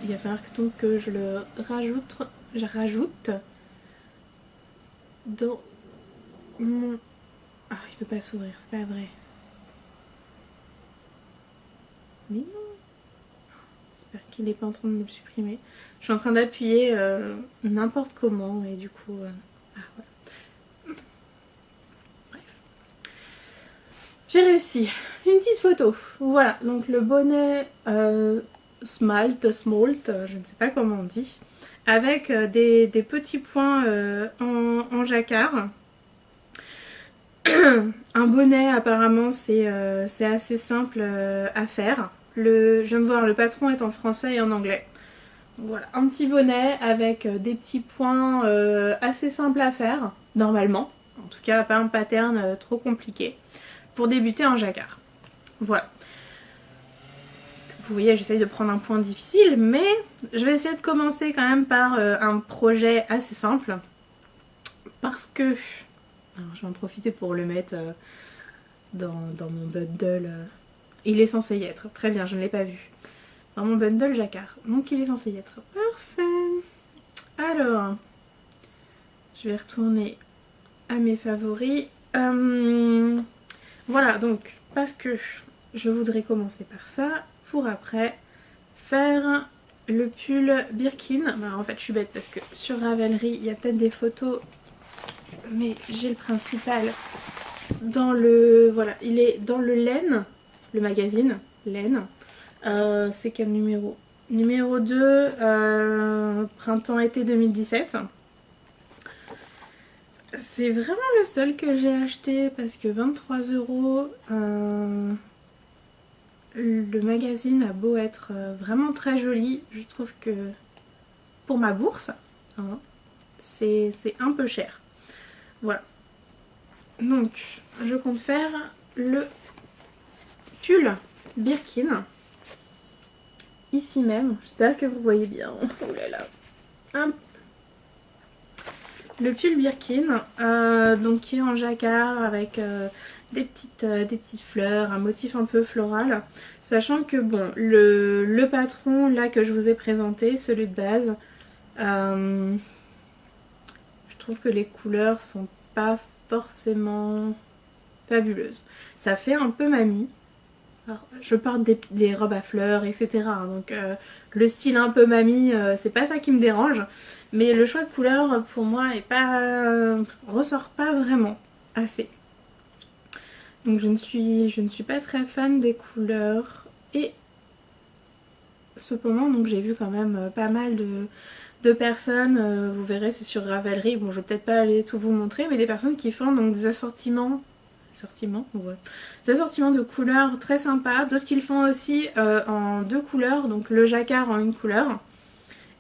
Il va falloir donc que je le rajoute dans mon... Ah, il peut pas s'ouvrir, c'est pas vrai. Mais non. J'espère qu'il n'est pas en train de me le supprimer. Je suis en train d'appuyer n'importe comment et du coup... Ah, voilà. Bref. J'ai réussi. Une petite photo. Voilà, donc le bonnet... smalt, je ne sais pas comment on dit, avec des petits points en jacquard. Un bonnet apparemment c'est assez simple à faire. Je viens de voir, le patron est en français et en anglais. Voilà, un petit bonnet avec des petits points assez simples à faire, normalement. En tout cas, pas un pattern trop compliqué. Pour débuter en jacquard. Voilà. Vous voyez, j'essaye de prendre un point difficile, mais je vais essayer de commencer quand même par un projet assez simple. Parce que... Alors, je vais en profiter pour le mettre dans mon bundle. Il est censé y être. Très bien, je ne l'ai pas vu. Dans mon bundle jacquard. Donc il est censé y être. Parfait. Alors, je vais retourner à mes favoris. Voilà, donc, parce que je voudrais commencer par ça. Pour après faire le pull Birkin. Alors en fait je suis bête parce que sur Ravelry il y a peut-être des photos, mais j'ai le principal dans le... Voilà, il est dans le laine, le magazine laine. C'est quel numéro? Numéro 2, printemps-été 2017. C'est vraiment le seul que j'ai acheté parce que 23 €. Le magazine a beau être vraiment très joli, je trouve que pour ma bourse, hein, c'est un peu cher. Voilà. Donc, je compte faire le pull Birkin. Ici même. J'espère que vous voyez bien. Oh là là. Hop. Le pull Birkin, donc qui est en jacquard avec des petites fleurs, un motif un peu floral. Sachant que bon, le patron là que je vous ai présenté, celui de base, je trouve que les couleurs sont pas forcément fabuleuses. Ça fait un peu mamie. Alors, je porte des robes à fleurs, etc. Donc le style un peu mamie, c'est pas ça qui me dérange. Mais le choix de couleur pour moi ressort pas vraiment assez. Donc je ne suis pas très fan des couleurs. Et cependant, donc j'ai vu quand même pas mal de personnes, vous verrez c'est sur Ravelry, bon je vais peut-être pas aller tout vous montrer, mais des personnes qui font donc des assortiments assortiment, ouais. Des assortiments de couleurs très sympas, d'autres qui le font aussi en 2 couleurs, donc le jacquard en une couleur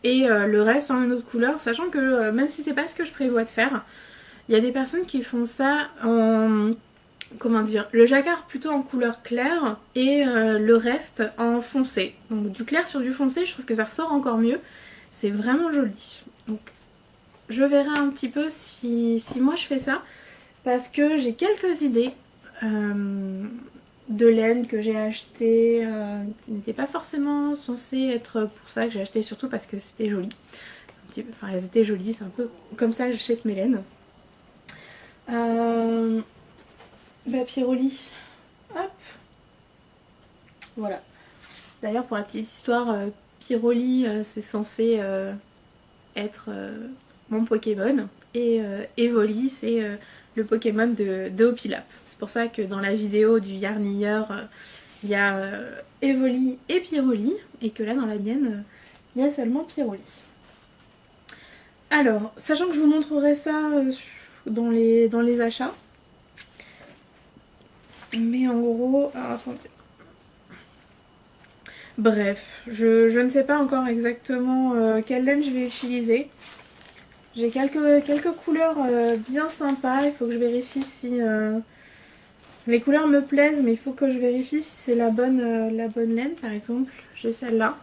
et le reste en une autre couleur, sachant que même si c'est pas ce que je prévois de faire, il y a des personnes qui font ça en, comment dire, le jacquard plutôt en couleur claire et le reste en foncé. Donc du clair sur du foncé, je trouve que ça ressort encore mieux, c'est vraiment joli. Donc je verrai un petit peu si moi je fais ça, parce que j'ai quelques idées de laine que j'ai acheté, qui n'étaient pas forcément censées être pour ça, que j'ai acheté surtout parce que c'était joli. Enfin elles étaient jolies, c'est un peu comme ça que j'achète mes laines. Piroli, hop, voilà. D'ailleurs pour la petite histoire, Piroli c'est censé être mon Pokémon et Evoli c'est le Pokémon de Opilap. C'est pour ça que dans la vidéo du Yarnilleur il y a Evoli et Piroli et que là dans la mienne il y a seulement Piroli. Alors, sachant que je vous montrerai ça dans les achats, mais en gros, alors, attendez. Bref, je ne sais pas encore exactement quelle laine je vais utiliser. J'ai quelques couleurs bien sympas, il faut que je vérifie si les couleurs me plaisent, mais il faut que je vérifie si c'est la bonne laine. Par exemple, j'ai celle-là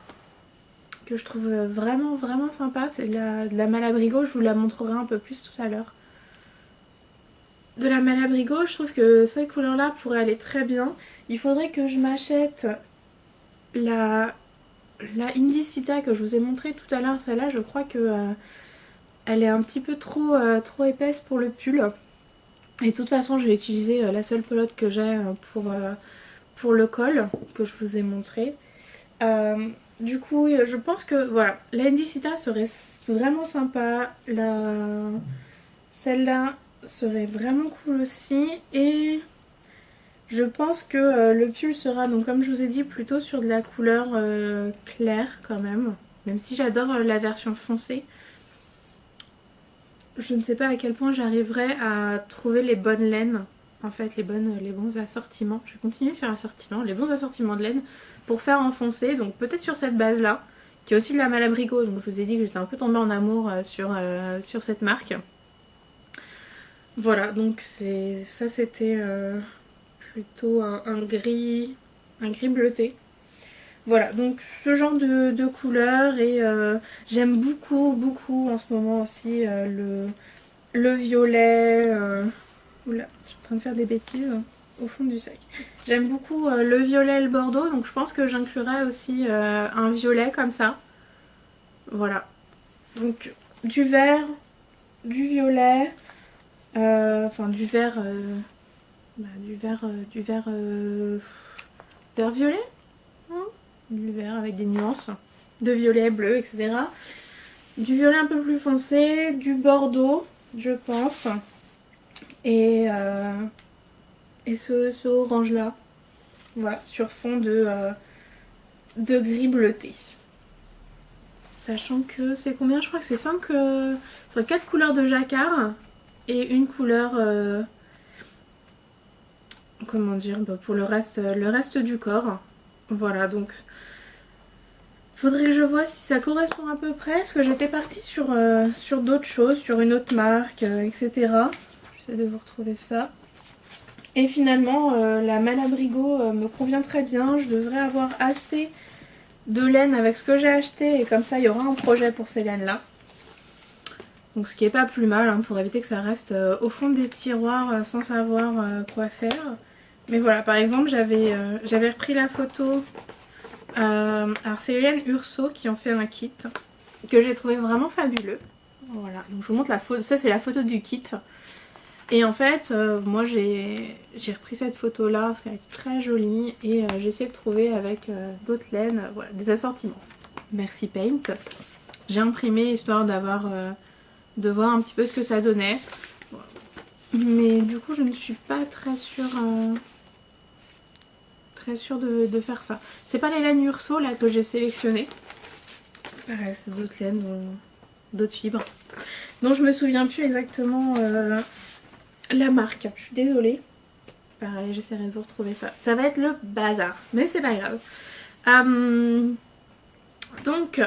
que je trouve vraiment sympa, c'est de la Malabrigo, je vous la montrerai un peu plus tout à l'heure. De la Malabrigo, je trouve que cette couleur-là pourrait aller très bien. Il faudrait que je m'achète la Indicita que je vous ai montré tout à l'heure. Celle-là, je crois que elle est un petit peu trop épaisse pour le pull. Et de toute façon, je vais utiliser la seule pelote que j'ai pour le col que je vous ai montré. Du coup, je pense que voilà, la Indicita serait vraiment sympa. Celle-là serait vraiment cool aussi. Et je pense que le pull sera, donc comme je vous ai dit, plutôt sur de la couleur claire quand même. Même si j'adore la version foncée. Je ne sais pas à quel point j'arriverai à trouver les bonnes laines. En fait, les bons assortiments. Je vais continuer sur l'assortiment. Les bons assortiments de laine pour faire en foncé. Donc peut-être sur cette base-là. Qui est aussi de la Malabrigo. Donc je vous ai dit que j'étais un peu tombée en amour sur cette marque. Voilà, donc ça c'était plutôt un gris bleuté. Voilà, donc ce genre de couleurs et j'aime beaucoup en ce moment aussi le violet. Oula, je suis en train de faire des bêtises au fond du sac. J'aime beaucoup le violet et le bordeaux, donc je pense que j'inclurai aussi un violet comme ça. Voilà, donc du vert, du violet, enfin du vert, vert violet. Du vert avec des nuances de violet, bleu, etc. Du violet un peu plus foncé, du bordeaux, je pense. Et ce orange là. Voilà, sur fond de gris bleuté. Sachant que c'est combien? Je crois que c'est 4 couleurs de jacquard et une couleur... comment dire, pour le reste du corps. Voilà, donc faudrait que je vois si ça correspond à peu près, parce que j'étais partie sur d'autres choses, sur une autre marque, etc. J'essaie de vous retrouver ça. Et finalement, la Malabrigo me convient très bien. Je devrais avoir assez de laine avec ce que j'ai acheté, et comme ça il y aura un projet pour ces laines-là. Donc ce qui est pas plus mal, hein, pour éviter que ça reste au fond des tiroirs sans savoir quoi faire. Mais voilà, par exemple, j'avais repris la photo. Alors c'est les laines Urso qui ont fait un kit que j'ai trouvé vraiment fabuleux. Voilà, donc je vous montre la photo. Ça c'est la photo du kit. Et en fait, moi j'ai repris cette photo là parce qu'elle est très jolie. Et j'ai essayé de trouver avec d'autres laines, voilà, des assortiments. Merci Paint. J'ai imprimé histoire de voir un petit peu ce que ça donnait. Mais du coup je ne suis pas très sûre de faire ça. C'est pas les laines Urso là que j'ai sélectionné. Pareil, c'est d'autres laines, d'autres fibres. Donc je me souviens plus exactement la marque. Je suis désolée. pareil, j'essaierai de vous retrouver ça. Ça va être le bazar, mais c'est pas grave. Donc,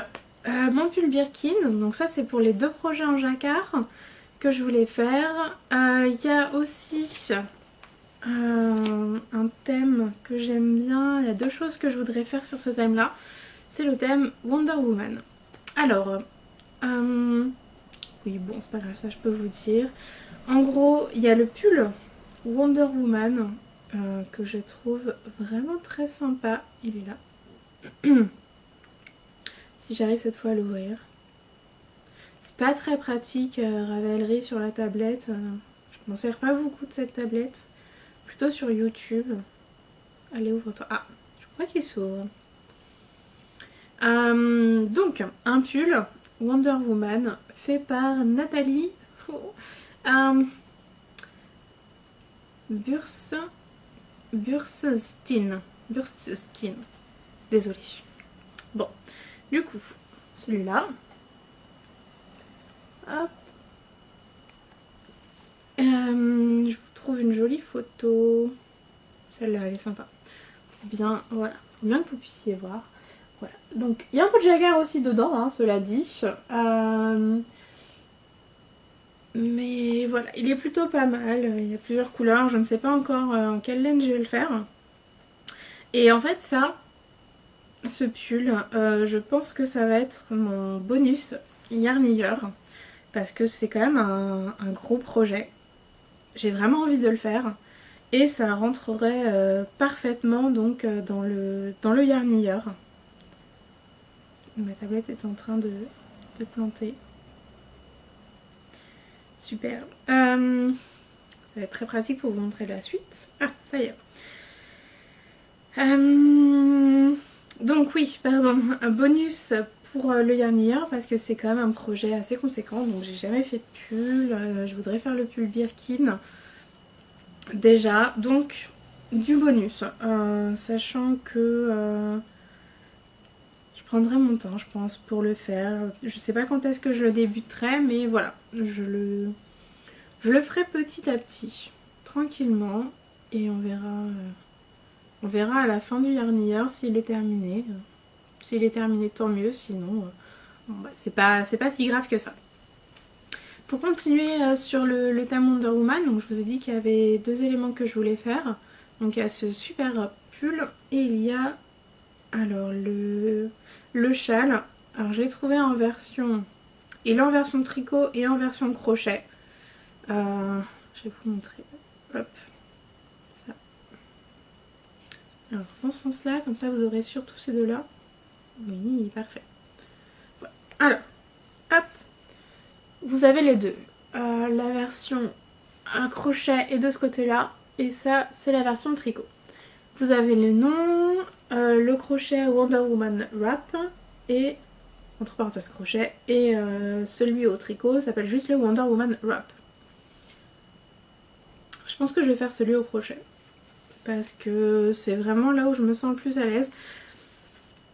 mon pull Birkin, donc ça c'est pour les 2 projets en jacquard que je voulais faire. Il y a aussi un thème que j'aime bien. Il y a 2 choses que je voudrais faire sur ce thème là. C'est le thème Wonder Woman. Alors, oui bon c'est pas grave, ça je peux vous dire. En gros, il y a le pull Wonder Woman que je trouve vraiment très sympa. Il est là. Si j'arrive cette fois à l'ouvrir. C'est pas très pratique, Ravelry sur la tablette. Je m'en sers pas beaucoup de cette tablette. Plutôt sur YouTube. Allez, ouvre-toi. Ah, je crois qu'il s'ouvre. Donc, un pull Wonder Woman fait par Nathalie Burstein. Désolée. Bon, du coup, celui-là. Hop. Je vous trouve une jolie photo. Celle-là, elle est sympa. Bien, voilà. Bien que vous puissiez voir. Voilà. Donc, il y a un peu de jacquard aussi dedans, hein, cela dit. Mais voilà, il est plutôt pas mal. Il y a plusieurs couleurs. Je ne sais pas encore en quelle laine je vais le faire. Et en fait, ça, ce pull, je pense que ça va être mon bonus yarnilleur. Parce que c'est quand même un gros projet. J'ai vraiment envie de le faire. Et ça rentrerait parfaitement donc dans le yarnilleur. Ma tablette est en train de planter. Super. Ça va être très pratique pour vous montrer la suite. Ah, ça y est. Donc oui, pardon, un bonus pour le yarnilleur parce que c'est quand même un projet assez conséquent. Donc j'ai jamais fait de pull. Je voudrais faire le pull Birkin. Déjà, donc du bonus. Sachant que je prendrai mon temps, je pense, pour le faire. Je sais pas quand est-ce que je le débuterai, mais voilà. Je le ferai petit à petit, tranquillement. Et on verra à la fin du yarnilleur s'il est terminé. S'il est terminé, tant mieux. Sinon, bon, bah, c'est pas si grave que ça. Pour continuer sur le thème Wonder Woman, donc je vous ai dit qu'il y avait 2 éléments que je voulais faire. Donc il y a ce super pull et il y a alors le châle. Alors je l'ai trouvé en version... Il est en version tricot et en version crochet. Je vais vous montrer. Hop. Ça. Alors dans ce sens-là, comme ça vous aurez surtout ces 2-là. Oui, parfait. Voilà. Alors, hop. Vous avez les deux. La version un crochet est de ce côté-là. Et ça, c'est la version tricot. Vous avez le nom, le crochet Wonder Woman Wrap et, entre parenthèses crochet, et celui au tricot s'appelle juste le Wonder Woman Wrap. Je pense que je vais faire celui au crochet. Parce que c'est vraiment là où je me sens le plus à l'aise.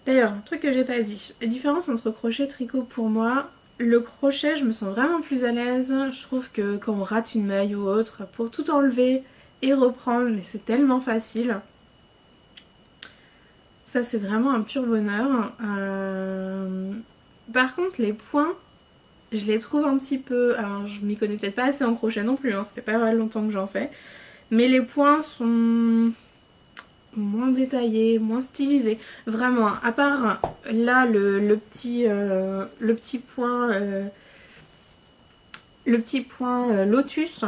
D'ailleurs, un truc que j'ai pas dit. La différence entre crochet et tricot pour moi... Le crochet, je me sens vraiment plus à l'aise. Je trouve que quand on rate une maille ou autre, pour tout enlever et reprendre, mais c'est tellement facile. Ça, c'est vraiment un pur bonheur. Par contre, les points, je les trouve un petit peu... Alors, je m'y connais peut-être pas assez en crochet non plus, hein, ça fait pas mal longtemps que j'en fais. Mais les points sont moins détaillés, moins stylisés. Vraiment, à part là le petit point lotus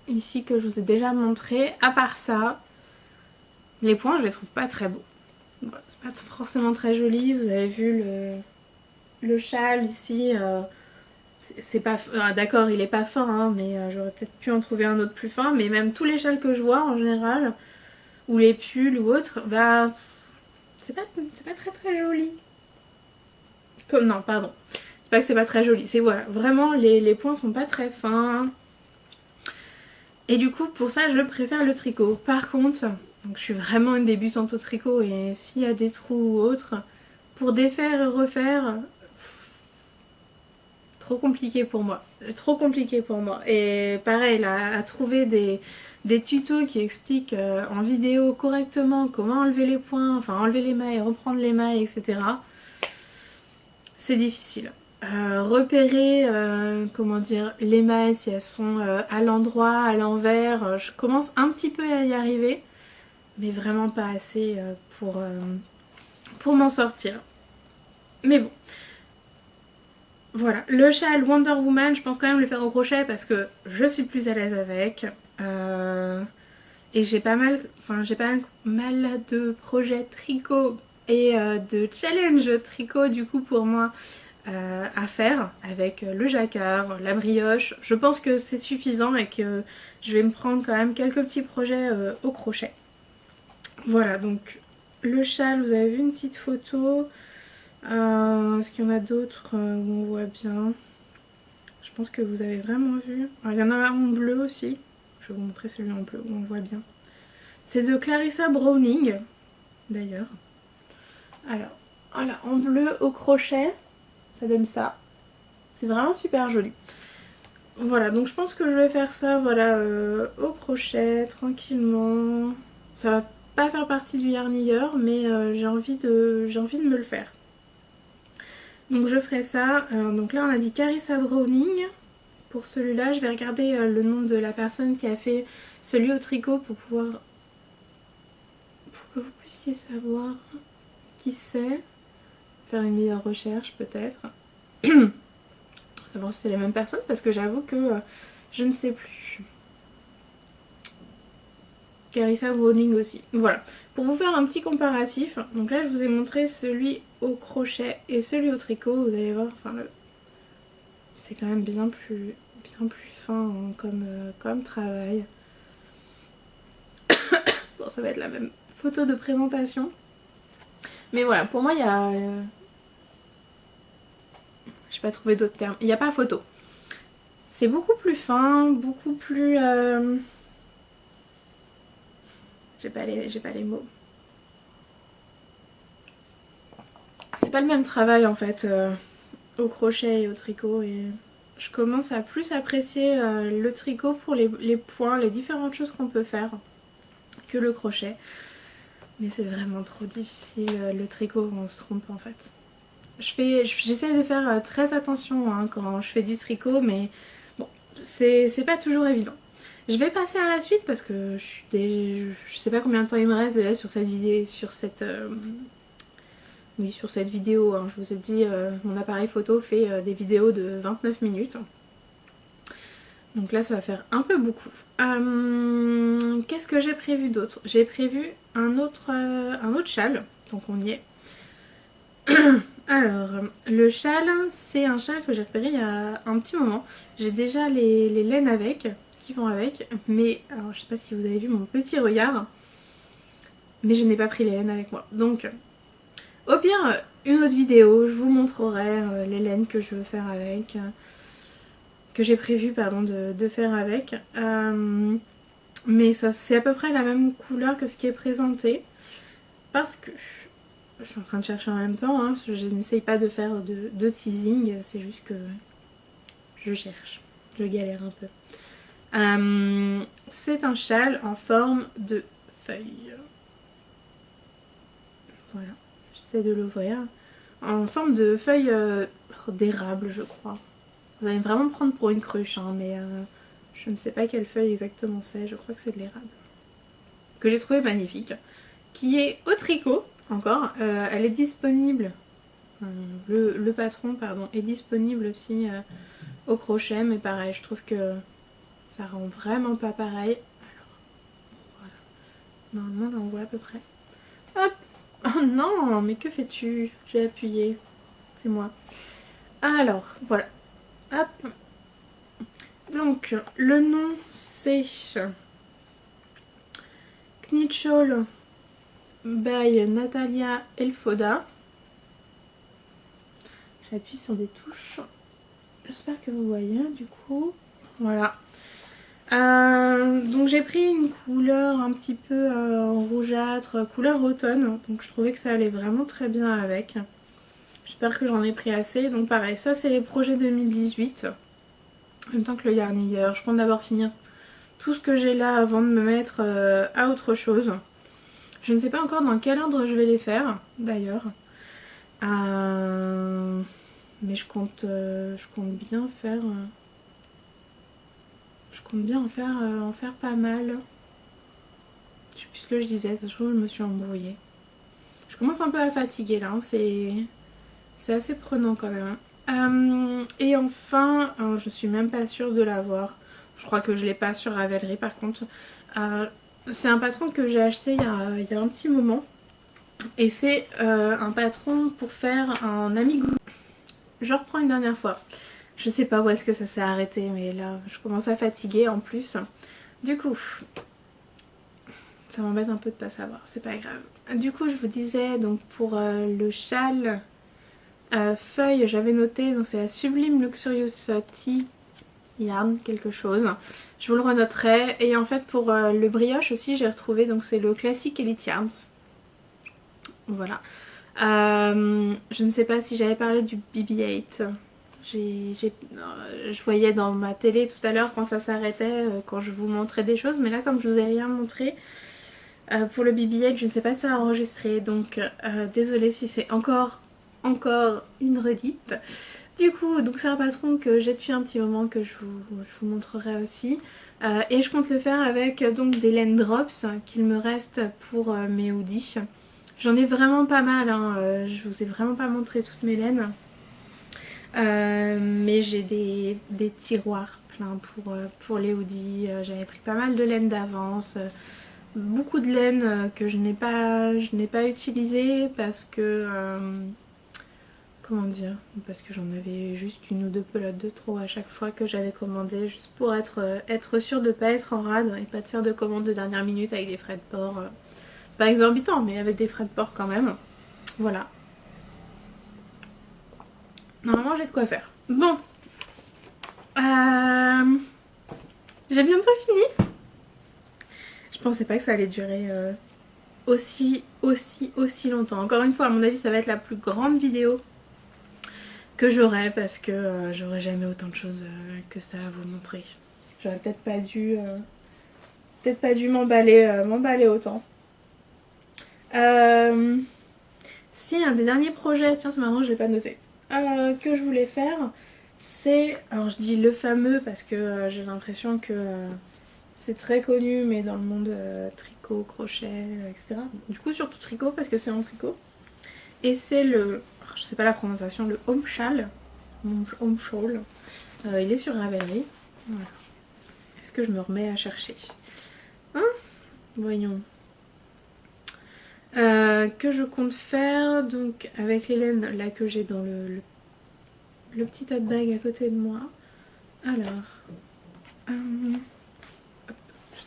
ici que je vous ai déjà montré. À part ça, les points je les trouve pas très beaux. Bon, c'est pas forcément très joli. Vous avez vu le châle ici. C'est pas d'accord, il est pas fin, hein, mais j'aurais peut-être pu en trouver un autre plus fin. Mais même tous les châles que je vois en général, ou les pulls ou autres, bah c'est pas très joli. Non, pardon. C'est pas que c'est pas très joli, c'est voilà, vraiment les points sont pas très fins. Et du coup, pour ça, je préfère le tricot. Par contre, donc je suis vraiment une débutante au tricot et s'il y a des trous ou autres, pour défaire et refaire, trop compliqué pour moi. Trop compliqué pour moi. Et pareil, là, à trouver des tutos qui expliquent en vidéo correctement comment enlever les points, enfin enlever les mailles, reprendre les mailles, etc. C'est difficile. Repérer, comment dire, les mailles, si elles sont à l'endroit, à l'envers, je commence un petit peu à y arriver, mais vraiment pas assez pour m'en sortir. Mais bon. Voilà, le châle Wonder Woman, je pense quand même le faire au crochet parce que je suis plus à l'aise avec. Et j'ai pas mal de projets tricot et de challenge tricot du coup pour moi à faire avec le jacquard, la brioche. Je pense que c'est suffisant et que je vais me prendre quand même quelques petits projets au crochet. Voilà, donc le châle, vous avez vu une petite photo. Est-ce qu'il y en a d'autres où on voit bien? Je pense que vous avez vraiment vu. Alors, il y en a un en bleu aussi. Je vais vous montrer celui en bleu où on voit bien. C'est de Clarissa Browning, d'ailleurs. Alors, voilà, en bleu au crochet, ça donne ça. C'est vraiment super joli. Voilà, donc je pense que je vais faire ça, voilà, au crochet, tranquillement. Ça va pas faire partie du yarnilleur, mais j'ai envie de me le faire. Donc je ferai ça. Donc là on a dit Clarissa Browning. Pour celui-là, je vais regarder le nom de la personne qui a fait celui au tricot pour que vous puissiez savoir qui c'est. Faire une meilleure recherche peut-être. Savoir si c'est les mêmes personnes parce que j'avoue que je ne sais plus. Clarissa Browning aussi. Voilà. Pour vous faire un petit comparatif, donc là je vous ai montré celui au crochet et celui au tricot. Vous allez voir, enfin c'est quand même bien plus fin hein, comme travail. Bon, ça va être la même photo de présentation. Mais voilà, pour moi il y a... j'ai pas trouvé d'autres termes. Il n'y a pas photo. C'est beaucoup plus fin, beaucoup plus... J'ai pas les mots. C'est pas le même travail en fait au crochet et au tricot et je commence à plus apprécier le tricot pour les points, les différentes choses qu'on peut faire que le crochet. Mais c'est vraiment trop difficile le tricot, on se trompe en fait. J'essaie de faire très attention hein, quand je fais du tricot, mais bon, c'est pas toujours évident. Je vais passer à la suite parce que je sais pas combien de temps il me reste déjà sur cette vidéo, sur cette vidéo. Hein. Je vous ai dit, mon appareil photo fait des vidéos de 29 minutes. Donc là, ça va faire un peu beaucoup. Qu'est-ce que j'ai prévu d'autre? J'ai prévu un autre châle, donc on y est. Alors, le châle, c'est un châle que j'ai repéré il y a un petit moment. J'ai déjà les laines qui vont avec, mais alors je sais pas si vous avez vu mon petit regard, mais je n'ai pas pris les laines avec moi. Donc, au pire, une autre vidéo, je vous montrerai les laines que je veux faire avec, que j'ai prévu pardon de faire avec. Mais ça c'est à peu près la même couleur que ce qui est présenté, parce que je suis en train de chercher en même temps, hein, je n'essaye pas de faire de teasing, c'est juste que je cherche, je galère un peu. C'est un châle en forme de feuille. Voilà, j'essaie de l'ouvrir. En forme de feuille d'érable, je crois. Vous allez vraiment me prendre pour une cruche, hein, mais je ne sais pas quelle feuille exactement c'est, je crois que c'est de l'érable. Que j'ai trouvé magnifique. Qui est au tricot, encore. Elle est disponible, le patron, pardon, est disponible aussi au crochet, mais pareil, je trouve que ça rend vraiment pas pareil. Alors, voilà. Normalement, là, on voit à peu près. Hop! Oh non, mais que fais-tu? J'ai appuyé. C'est moi. Alors, voilà. Hop. Donc, le nom, c'est Knitschall by Natalia Elfoda. J'appuie sur des touches. J'espère que vous voyez, du coup. Voilà. Donc j'ai pris une couleur un petit peu rougeâtre, couleur automne. Donc je trouvais que ça allait vraiment très bien avec. J'espère que j'en ai pris assez. Donc pareil, ça c'est les projets 2018. En même temps que le Yarniller. Je compte d'abord finir tout ce que j'ai là avant de me mettre à autre chose. Je ne sais pas encore dans quel ordre je vais les faire d'ailleurs. Mais je compte bien faire... je compte bien en faire pas mal. Je sais plus ce que je disais, ça se trouve je me suis embrouillée. Je commence un peu à fatiguer là, hein. C'est assez prenant quand même. Et enfin, je suis même pas sûre de l'avoir. Je crois que je l'ai pas sur Ravelry par contre. C'est un patron que j'ai acheté il y a un petit moment. Et c'est un patron pour faire un amigurumi. Je reprends une dernière fois. Je sais pas où est-ce que ça s'est arrêté, mais là je commence à fatiguer en plus. Du coup, ça m'embête un peu de pas savoir, c'est pas grave. Du coup je vous disais donc pour le châle feuille, j'avais noté, donc c'est la Sublime Luxurious Tea Yarn quelque chose. Je vous le renoterai. Et en fait pour le brioche aussi j'ai retrouvé, donc c'est le classique Elite Yarns. Voilà. Je ne sais pas si j'avais parlé du BB-8. Je voyais dans ma télé tout à l'heure quand ça s'arrêtait, quand je vous montrais des choses, mais là comme je vous ai rien montré pour le BB-8, je ne sais pas si ça a enregistré, donc désolée si c'est encore une redite. Du coup, donc c'est un patron que j'ai depuis un petit moment que je vous montrerai aussi. Et je compte le faire avec donc des laine drops qu'il me reste pour mes hoodies. J'en ai vraiment pas mal, hein. Je vous ai vraiment pas montré toutes mes laines. Mais j'ai des tiroirs pleins pour les hoodies. J'avais pris pas mal de laine d'avance. Beaucoup de laine que je n'ai pas utilisée parce que... comment dire, parce que j'en avais juste une ou deux pelotes de trop à chaque fois que j'avais commandé, juste pour être sûre de ne pas être en rade et pas de faire de commandes de dernière minute avec des frais de port, pas exorbitants, mais avec des frais de port quand même. Voilà. Normalement j'ai de quoi faire. Bon. J'ai bientôt fini. Je pensais pas que ça allait durer aussi longtemps. Encore une fois, à mon avis, ça va être la plus grande vidéo que j'aurai parce que j'aurais jamais autant de choses que ça à vous montrer. J'aurais peut-être pas dû m'emballer autant. Si, un des derniers projets, tiens c'est marrant je l'ai pas noté, que je voulais faire, c'est, alors je dis le fameux parce que j'ai l'impression que c'est très connu mais dans le monde tricot, crochet, etc. Du coup surtout tricot parce que c'est en tricot. Et c'est le, je sais pas la prononciation, le Home Shawl. Home Shawl. Il est sur Ravelry. Voilà. Est-ce que je me remets à chercher, hein? Voyons. Que je compte faire donc avec les laines là que j'ai dans le petit tote bag à côté de moi. Alors, hop,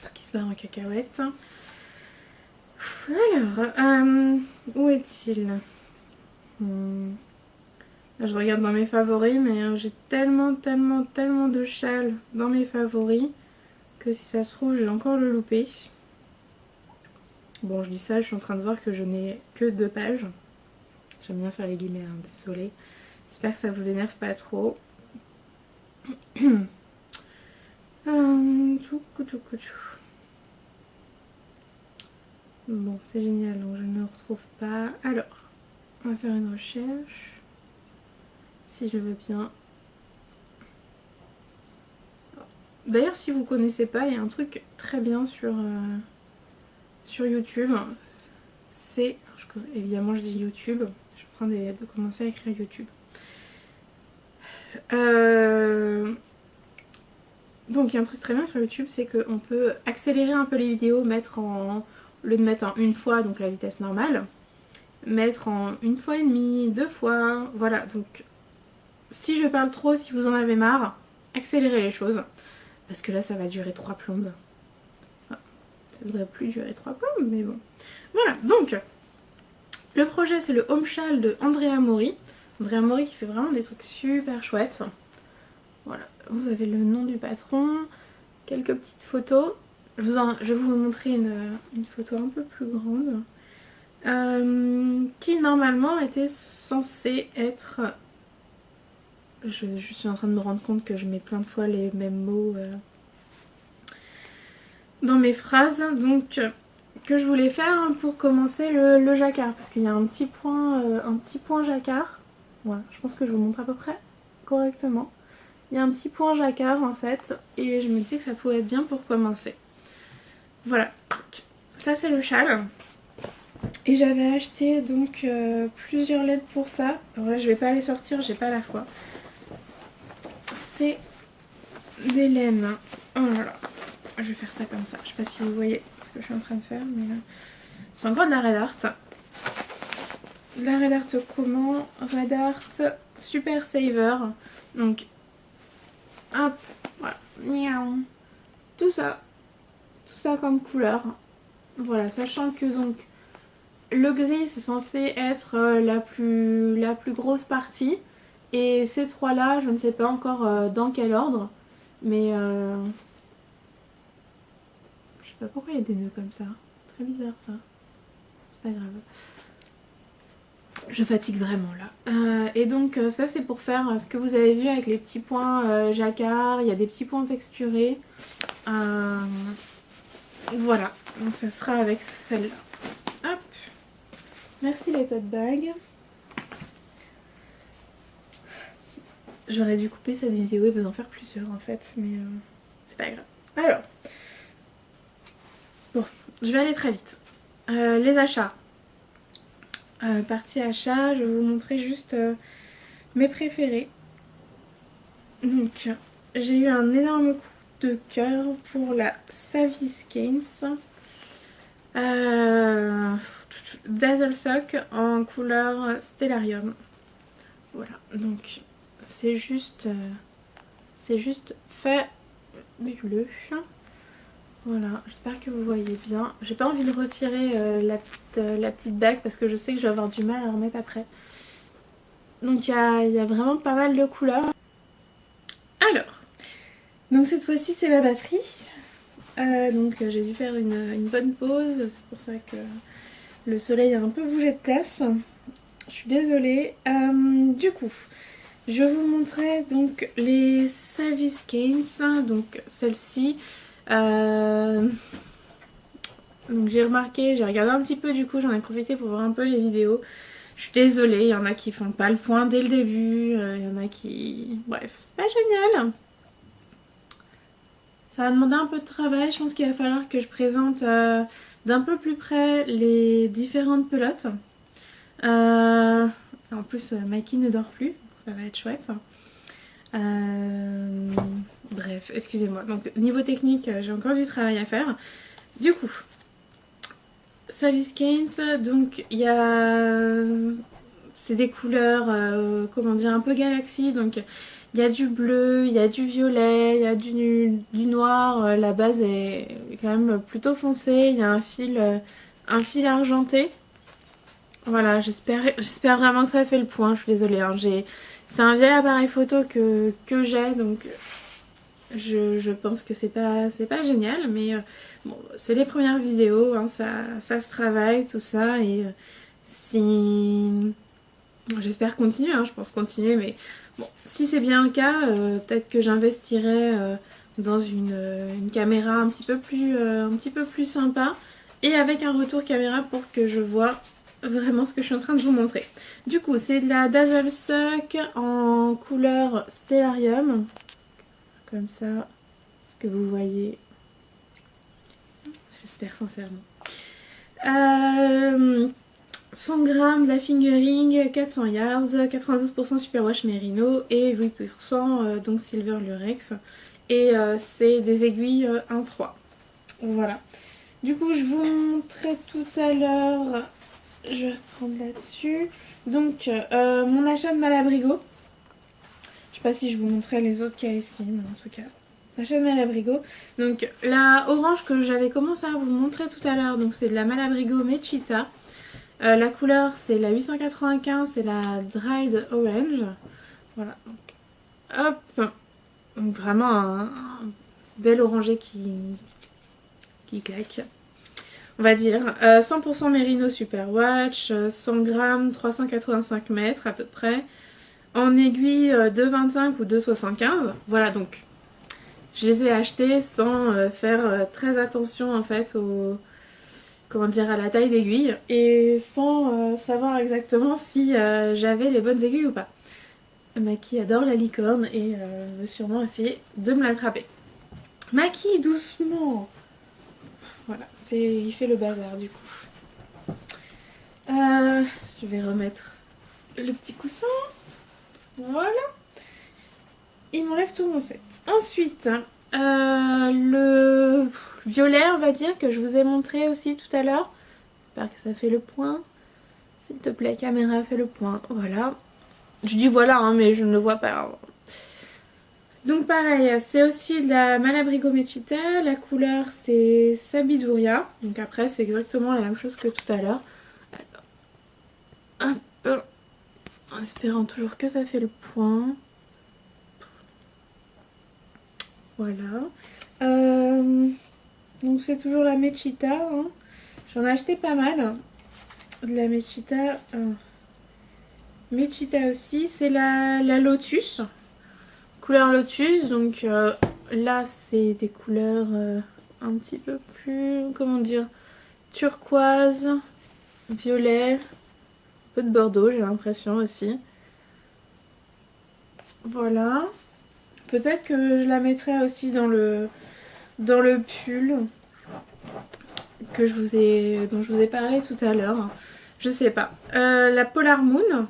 tout qui se barre en cacahuète. Alors, où est-il? Là, je regarde dans mes favoris, mais j'ai tellement de châles dans mes favoris que si ça se trouve, j'ai encore le loupé. Bon, je dis ça, je suis en train de voir que je n'ai que 2 pages. J'aime bien faire les guillemets, hein, désolée. J'espère que ça vous énerve pas trop. Bon, c'est génial, donc je ne retrouve pas. Alors, on va faire une recherche. Si je veux bien. D'ailleurs, si vous connaissez pas, il y a un truc très bien sur YouTube. C'est, évidemment je dis YouTube, je suis en train de commencer à écrire YouTube. Donc il y a un truc très bien sur YouTube, c'est qu'on peut accélérer un peu les vidéos, mettre en, au lieu de mettre en une fois, donc la vitesse normale, mettre en 1 fois et demie, 2 fois, voilà. Donc si je parle trop, si vous en avez marre, accélérez les choses, parce que là ça va durer 3 plombes. Enfin, ça devrait plus durer 3 plombes, mais bon. Voilà, donc le projet c'est le Home Shawl de Andrea Mori. Andrea Mori qui fait vraiment des trucs super chouettes. Voilà, vous avez le nom du patron, quelques petites photos. Je vais vous montrer une photo un peu plus grande. qui normalement était censé être... Je suis en train de me rendre compte que je mets plein de fois les mêmes mots dans mes phrases, donc que je voulais faire pour commencer le jacquard, parce qu'il y a un petit point jacquard. Voilà, je pense que je vous montre à peu près correctement. Il y a un petit point jacquard en fait, et je me disais que ça pouvait être bien pour commencer. Voilà, ça c'est le châle. Et j'avais acheté donc plusieurs LED pour ça. Alors là je vais pas les sortir, j'ai pas la foi. C'est des laines. Oh là là. Je vais faire ça comme ça. Je sais pas si vous voyez ce que je suis en train de faire, mais c'est encore de la Red Art. De la Red Art comment? Red Art Super Saver. Donc, hop, voilà. Miaou. Tout ça comme couleur. Voilà, sachant que donc le gris c'est censé être la plus grosse partie. Et ces trois là, je ne sais pas encore dans quel ordre. Mais je sais pas pourquoi il y a des nœuds comme ça. C'est très bizarre ça. C'est pas grave. Je fatigue vraiment là. Et donc ça c'est pour faire ce que vous avez vu avec les petits points jacquard. Il y a des petits points texturés. Voilà. Donc ça sera avec celle-là. Hop. Merci les tote bags. J'aurais dû couper cette vidéo et vous en faire plusieurs en fait. Mais c'est pas grave. Alors. Bon. Je vais aller très vite. Les achats. Partie achat, je vais vous montrer juste mes préférés. Donc, j'ai eu un énorme coup de cœur pour la Savvy Skeins Dazzle Sock en couleur Stellarium. Voilà, donc c'est juste fabuleux. Voilà, j'espère que vous voyez bien. J'ai pas envie de retirer la petite bague parce que je sais que je vais avoir du mal à la remettre après. Donc il y a vraiment pas mal de couleurs. Alors, donc cette fois-ci c'est la batterie. Donc j'ai dû faire une bonne pause. C'est pour ça que le soleil a un peu bougé de place. Je suis désolée. Du coup, je vais vous montrer donc les Savvy Skeins. Donc celle-ci. Donc j'ai remarqué, j'ai regardé un petit peu du coup, j'en ai profité pour voir un peu les vidéos. Je suis désolée, il y en a qui font pas le point dès le début, il y en a qui... Bref, c'est pas génial. Ça va demander un peu de travail, je pense qu'il va falloir que je présente d'un peu plus près les différentes pelotes. En plus, Mikey ne dort plus, ça va être chouette. Bref, excusez-moi. Donc niveau technique, j'ai encore du travail à faire. Du coup, Savvy Skeins, donc il y a... C'est des couleurs, comment dire, un peu galaxie. Donc il y a du bleu, il y a du violet, il y a du noir. La base est quand même plutôt foncée. Il y a un fil argenté. Voilà, j'espère vraiment que ça fait le point. Je suis désolée, hein, c'est un vieil appareil photo que j'ai, donc je pense que c'est pas génial, mais bon, c'est les premières vidéos, hein, ça se travaille, tout ça, et si... J'espère continuer, hein, je pense continuer, mais bon, si c'est bien le cas, peut-être que j'investirai dans une caméra un petit peu plus sympa, et avec un retour caméra pour que je vois vraiment ce que je suis en train de vous montrer. Du coup, c'est de la Dazzle Sock en couleur Stellarium. Comme ça, ce que vous voyez. J'espère sincèrement. 100 grammes, la fingering, 400 yards, 92% superwash Merino et 8% donc silver lurex. Et c'est des aiguilles 1-3. Voilà. Du coup, je vous montrais tout à l'heure. Je vais reprendre là-dessus. Donc, mon achat de Malabrigo. Je sais pas si je vous montrais les autres qu'il y a ici, mais en tout cas, l'achat de Malabrigo. Donc, la orange que j'avais commencé à vous montrer tout à l'heure, donc c'est de la Malabrigo Mechita. La couleur, c'est la 895, c'est la Dried Orange. Voilà, donc, hop. Donc, vraiment un bel orangé qui claque. on va dire. 100% Merino Superwash, 100 grammes, 385 mètres à peu près. En aiguille 2,25 ou 2,75. Voilà, donc je les ai achetés sans faire très attention en fait au, comment dire, à la taille d'aiguille et sans savoir exactement si j'avais les bonnes aiguilles ou pas. Maki adore la licorne et veut sûrement essayer de me l'attraper. Maki, doucement. Voilà, il fait le bazar du coup. Je vais remettre le petit coussin. Voilà. Il m'enlève tout mon set. Ensuite, le violet, on va dire, que je vous ai montré aussi tout à l'heure. J'espère que ça fait le point. S'il te plaît, caméra, fais le point. Voilà. Je dis voilà, hein, mais je ne le vois pas. Donc pareil, c'est aussi de la Malabrigo Mechita. La couleur, c'est Sabiduria. Donc après, c'est exactement la même chose que tout à l'heure. Hop. En espérant toujours que ça fait le point. Voilà. Donc c'est toujours la Mechita. Hein. J'en ai acheté pas mal. De la Mechita. Mechita aussi. C'est la Lotus. Couleur Lotus. Donc là c'est des couleurs un petit peu plus, comment dire, turquoise, violet, un peu de bordeaux j'ai l'impression aussi. Voilà. Peut-être que je la mettrai aussi dans le pull que dont je vous ai parlé tout à l'heure. Je sais pas. La Polar Moon.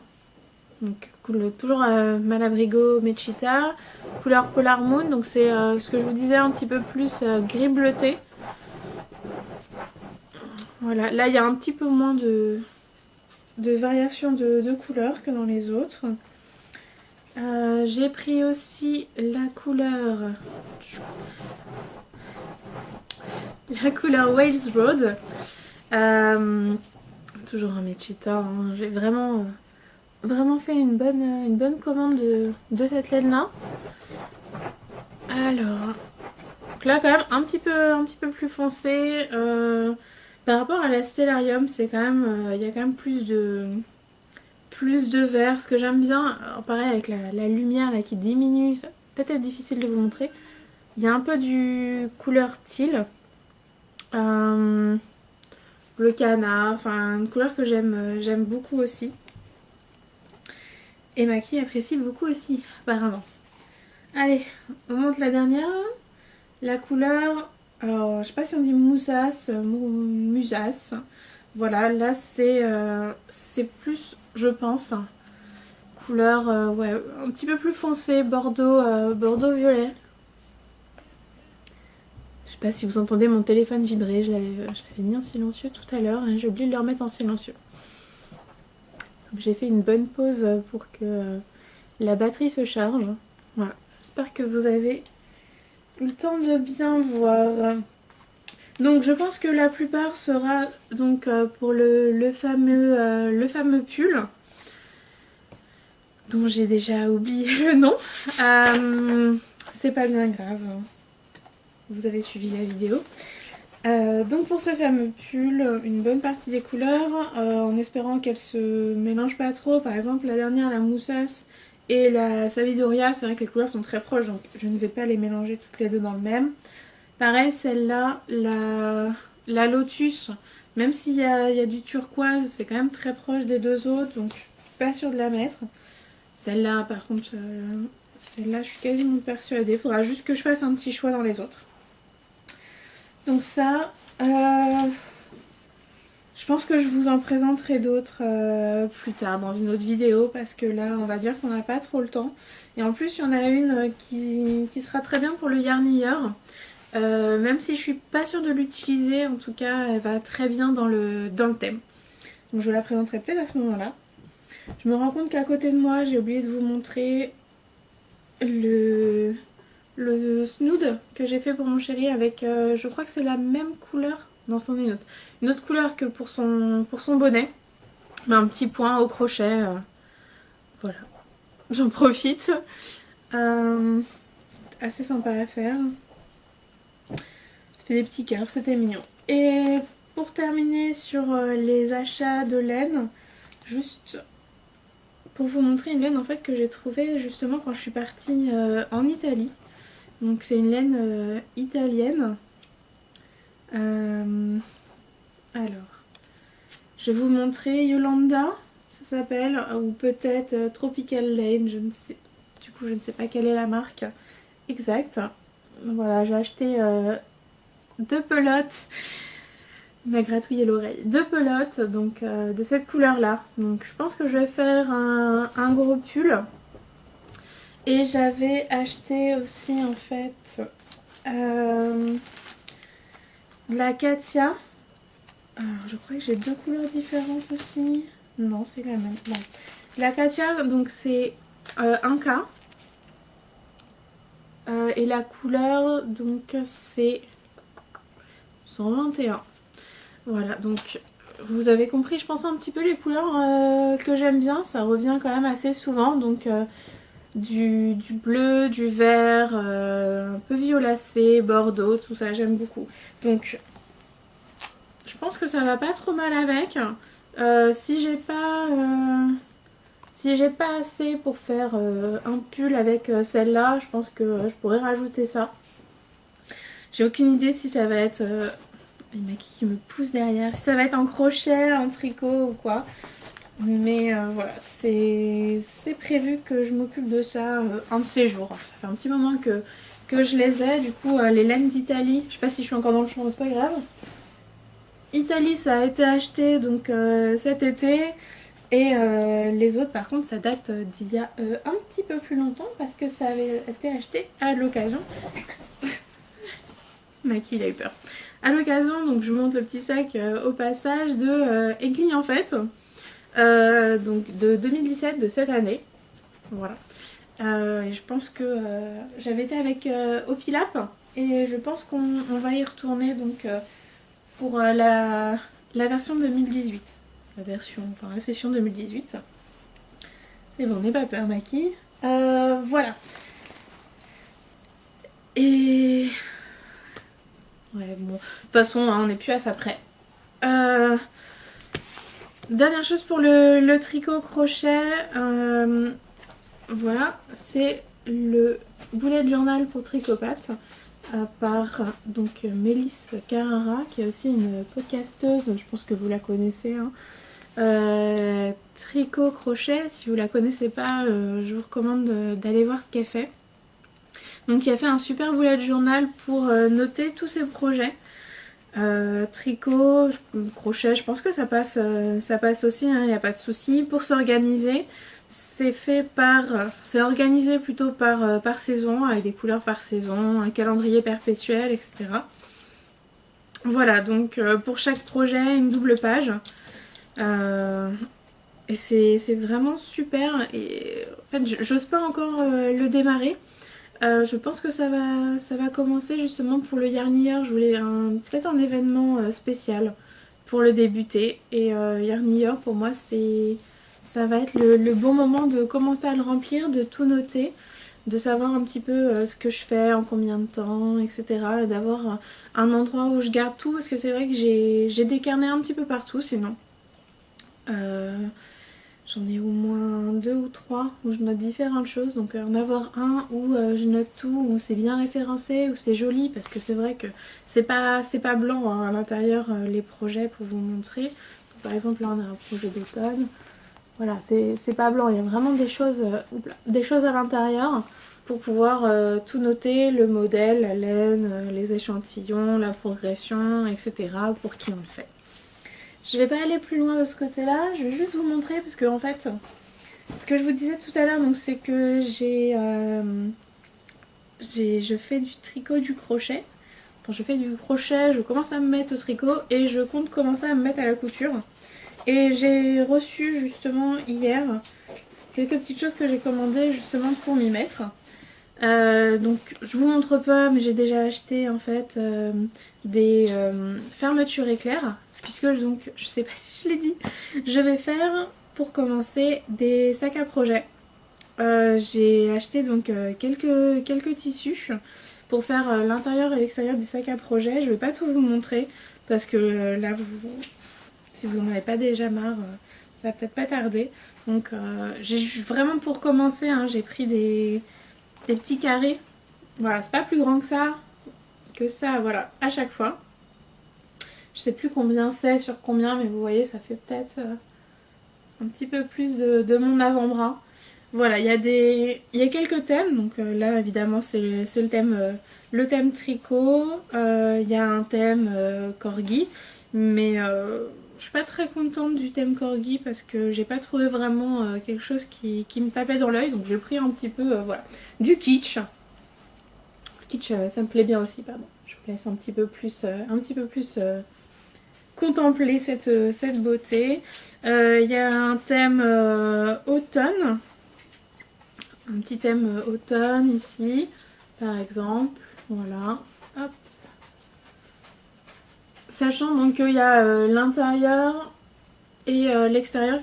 Donc toujours Malabrigo Mechita. Couleur Polar Moon. Donc c'est ce que je vous disais, un petit peu plus gris bleuté. Voilà. Là il y a un petit peu moins de variation de couleurs que dans les autres. J'ai pris aussi la couleur Wales Road. Toujours un Mechita. Hein. J'ai vraiment fait une bonne commande de cette laine là. Alors, donc là quand même un petit peu plus foncé. Par rapport à la Stellarium, c'est quand même, il y a quand même plus de vert. Ce que j'aime bien, alors pareil avec la lumière là qui diminue, ça peut être difficile de vous montrer. Il y a un peu du couleur teal. Le canard, enfin une couleur que j'aime beaucoup aussi. Et Maki apprécie beaucoup aussi, apparemment. Allez, on monte la dernière. La couleur, alors je sais pas si on dit moussasse, musasse. Voilà, là c'est plus, je pense, couleur ouais, un petit peu plus foncé, bordeaux violet. Je sais pas si vous entendez mon téléphone vibrer, je l'avais mis en silencieux tout à l'heure et j'ai oublié de le remettre en silencieux. J'ai fait une bonne pause pour que la batterie se charge. Voilà, j'espère que vous avez eu le temps de bien voir. Donc je pense que la plupart sera donc pour le fameux pull dont j'ai déjà oublié le nom. C'est pas bien grave, vous avez suivi la vidéo. Donc pour ce fameux pull, une bonne partie des couleurs, en espérant qu'elles se mélangent pas trop. Par exemple la dernière, la moussasse et la Sabiduria, c'est vrai que les couleurs sont très proches, donc je ne vais pas les mélanger toutes les deux dans le même. Pareil, celle-là, la Lotus, même s'il y a du turquoise, c'est quand même très proche des deux autres, donc pas sûre de la mettre. Celle-là, par contre, celle-là, je suis quasiment persuadée. Il faudra juste que je fasse un petit choix dans les autres. Donc ça, je pense que je vous en présenterai d'autres plus tard dans une autre vidéo, parce que là, on va dire qu'on n'a pas trop le temps. Et en plus, il y en a une qui sera très bien pour le yarnilleur. Même si je suis pas sûre de l'utiliser, en tout cas elle va très bien dans le thème. Donc je la présenterai peut-être à ce moment-là. Je me rends compte qu'à côté de moi j'ai oublié de vous montrer le snood que j'ai fait pour mon chéri avec, je crois que c'est la même couleur, non c'en est une autre couleur que pour son bonnet. Mais un petit point au crochet, voilà. J'en profite. Assez sympa à faire. Fait des petits cœurs, c'était mignon. Et pour terminer sur les achats de laine, juste pour vous montrer une laine en fait que j'ai trouvée justement quand je suis partie en Italie. Donc c'est une laine italienne. Alors, je vais vous montrer Yolanda, ça s'appelle, ou peut-être Tropical Lane, je ne sais. Du coup, je ne sais pas quelle est la marque exacte. Voilà, j'ai acheté 2 pelotes. Il m'a gratouillé l'oreille. 2 pelotes, donc de cette couleur-là. Donc je pense que je vais faire un gros pull. Et j'avais acheté aussi en fait de la Katia. Alors, je crois que j'ai 2 couleurs différentes aussi. Non, c'est la même. Non. La Katia, donc c'est un K. Et la couleur, donc c'est 121. Voilà, donc vous avez compris, je pense un petit peu les couleurs que j'aime bien. Ça revient quand même assez souvent. Donc du bleu, du vert, un peu violacé, bordeaux, tout ça, j'aime beaucoup. Donc je pense que ça va pas trop mal avec. Si j'ai pas assez pour faire un pull avec celle-là, je pense que je pourrais rajouter ça. J'ai aucune idée si ça va être... il y a Maki qui me pousse derrière. Si ça va être en crochet, en tricot ou quoi. Mais voilà, c'est prévu que je m'occupe de ça un de ces jours. Ça fait un petit moment que je les ai. Du coup, les laines d'Italie, je sais pas si je suis encore dans le champ, mais c'est pas grave. Italie, ça a été acheté donc cet été. Et les autres, par contre, ça date d'il y a un petit peu plus longtemps parce que ça avait été acheté à l'occasion. Maki, il a eu peur. À l'occasion, donc je vous montre le petit sac au passage de Aiguille en fait. Donc de 2017, de cette année. Voilà. Je pense que j'avais été avec Opilap et je pense qu'on va y retourner donc pour la version 2018. La session 2018. Mais bon, n'aie pas peur, Maki. Voilà. Et... Ouais, bon. De toute façon, hein, on n'est plus à ça près. Dernière chose pour le tricot crochet. Voilà, c'est le bullet journal pour Tricopat par donc Mélisse Carrara, qui est aussi une podcasteuse, je pense que vous la connaissez. Hein. Tricot crochet, si vous la connaissez pas, je vous recommande d'aller voir ce qu'elle fait. Donc, il a fait un super bullet journal pour noter tous ses projets. Tricot, crochet, je pense que ça passe aussi, il n'y a pas de souci. Pour s'organiser, c'est organisé plutôt par saison, avec des couleurs par saison, un calendrier perpétuel, etc. Voilà, donc pour chaque projet, une double page. Et c'est vraiment super. Et en fait, j'ose pas encore le démarrer. Je pense que ça va commencer justement pour le Yarn-Year. Je voulais peut-être un événement spécial pour le débuter. Et Yarn-Year, pour moi, ça va être le bon moment de commencer à le remplir, de tout noter, de savoir un petit peu ce que je fais, en combien de temps, etc. Et d'avoir un endroit où je garde tout, parce que c'est vrai que j'ai des carnets un petit peu partout sinon. J'en ai au moins 2 ou 3 où je note différentes choses. Donc en avoir un où je note tout, où c'est bien référencé, où c'est joli. Parce que c'est vrai que c'est pas blanc hein, à l'intérieur les projets pour vous montrer. Donc, par exemple là on a un projet d'automne. Voilà, c'est pas blanc. Il y a vraiment des choses à l'intérieur pour pouvoir tout noter. Le modèle, la laine, les échantillons, la progression, etc. Pour qui on le fait. Je vais pas aller plus loin de ce côté-là, je vais juste vous montrer parce que en fait, ce que je vous disais tout à l'heure, donc c'est que je fais du tricot, du crochet. Quand je fais du crochet, je commence à me mettre au tricot et je compte commencer à me mettre à la couture. Et j'ai reçu justement hier quelques petites choses que j'ai commandées justement pour m'y mettre. Donc je vous montre pas, mais j'ai déjà acheté en fait des fermetures éclairs. Puisque donc, je sais pas si je l'ai dit, je vais faire pour commencer des sacs à projet. J'ai acheté donc quelques tissus pour faire l'intérieur et l'extérieur des sacs à projet. Je vais pas tout vous montrer parce que là, si vous n'en avez pas déjà marre, ça va peut-être pas tarder. Donc j'ai vraiment pour commencer, hein, j'ai pris des petits carrés. Voilà, c'est pas plus grand que ça, voilà, à chaque fois. Je sais plus combien c'est sur combien, mais vous voyez, ça fait peut-être un petit peu plus de mon avant-bras. Voilà, il y a quelques thèmes, donc là évidemment c'est le thème tricot, il y a un thème corgi, mais je suis pas très contente du thème corgi parce que j'ai pas trouvé vraiment quelque chose qui me tapait dans l'œil, donc j'ai pris un petit peu voilà, du kitsch. Le kitsch ça me plaît bien aussi, pardon. Je vous laisse un petit peu plus contempler cette beauté. Il y a un thème automne. Un petit thème automne ici, par exemple. Voilà. Hop. Sachant donc qu'il y a l'intérieur et l'extérieur,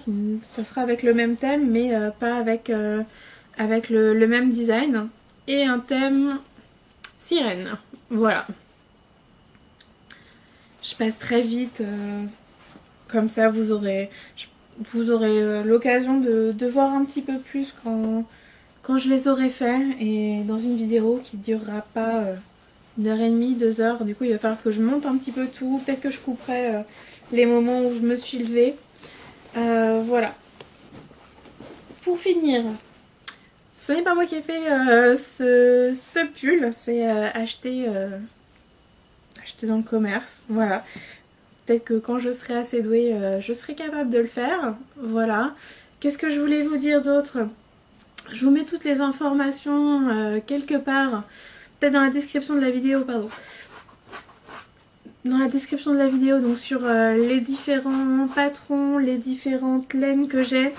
ça sera avec le même thème, mais pas avec le même design. Et un thème sirène. Voilà. Je passe très vite. Comme ça, vous aurez l'occasion de voir un petit peu plus quand je les aurai faits, et dans une vidéo qui durera pas 1h30, 2 heures. Du coup il va falloir que je monte un petit peu tout, peut-être que je couperai les moments où je me suis levée. Voilà. Pour finir, ce n'est pas moi qui ai fait ce pull, c'est acheté dans le commerce, voilà. Peut-être que quand je serai assez douée, je serai capable de le faire, voilà. Qu'est-ce que je voulais vous dire d'autre ? Je vous mets toutes les informations quelque part, peut-être dans la description de la vidéo, pardon. Dans la description de la vidéo, donc sur les différents patrons, les différentes laines que j'ai,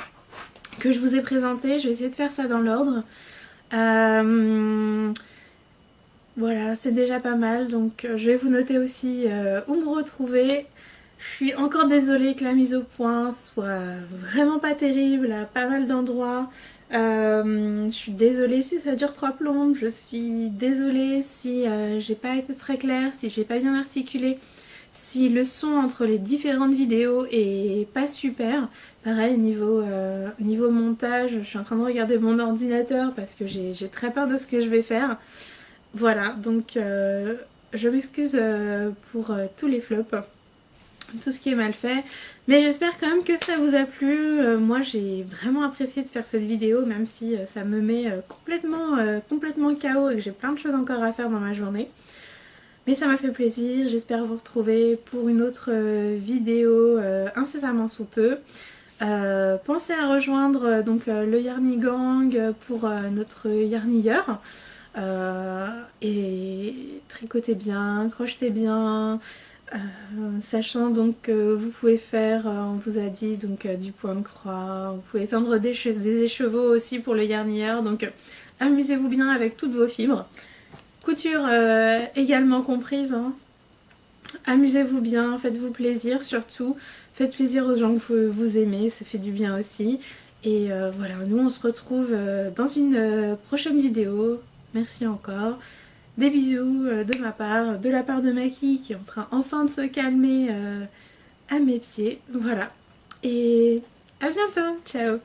que je vous ai présentées. Je vais essayer de faire ça dans l'ordre. Voilà, c'est déjà pas mal, donc je vais vous noter aussi où me retrouver. Je suis encore désolée que la mise au point soit vraiment pas terrible à pas mal d'endroits. Je suis désolée si ça dure 3 plombes, je suis désolée si j'ai pas été très claire, si j'ai pas bien articulé, si le son entre les différentes vidéos est pas super. Pareil, niveau montage, je suis en train de regarder mon ordinateur parce que j'ai très peur de ce que je vais faire. Voilà, donc je m'excuse pour tous les flops, tout ce qui est mal fait, mais j'espère quand même que ça vous a plu. Moi j'ai vraiment apprécié de faire cette vidéo, même si ça me met complètement KO et que j'ai plein de choses encore à faire dans ma journée. Mais ça m'a fait plaisir, j'espère vous retrouver pour une autre vidéo incessamment sous peu. Pensez à rejoindre donc le Yarny Gang pour notre yarnilleur. Et tricotez bien, crochetez bien, sachant donc que vous pouvez faire, on vous a dit, donc du point de croix, vous pouvez tendre des écheveaux aussi pour le yarnilleur, donc amusez-vous bien avec toutes vos fibres, couture également comprise, hein. Amusez-vous bien, faites-vous plaisir surtout, faites plaisir aux gens que vous aimez, ça fait du bien aussi. Et voilà, nous on se retrouve dans une prochaine vidéo. Merci encore. Des bisous de la part de Maki qui est en train enfin de se calmer à mes pieds. Voilà. Et à bientôt. Ciao.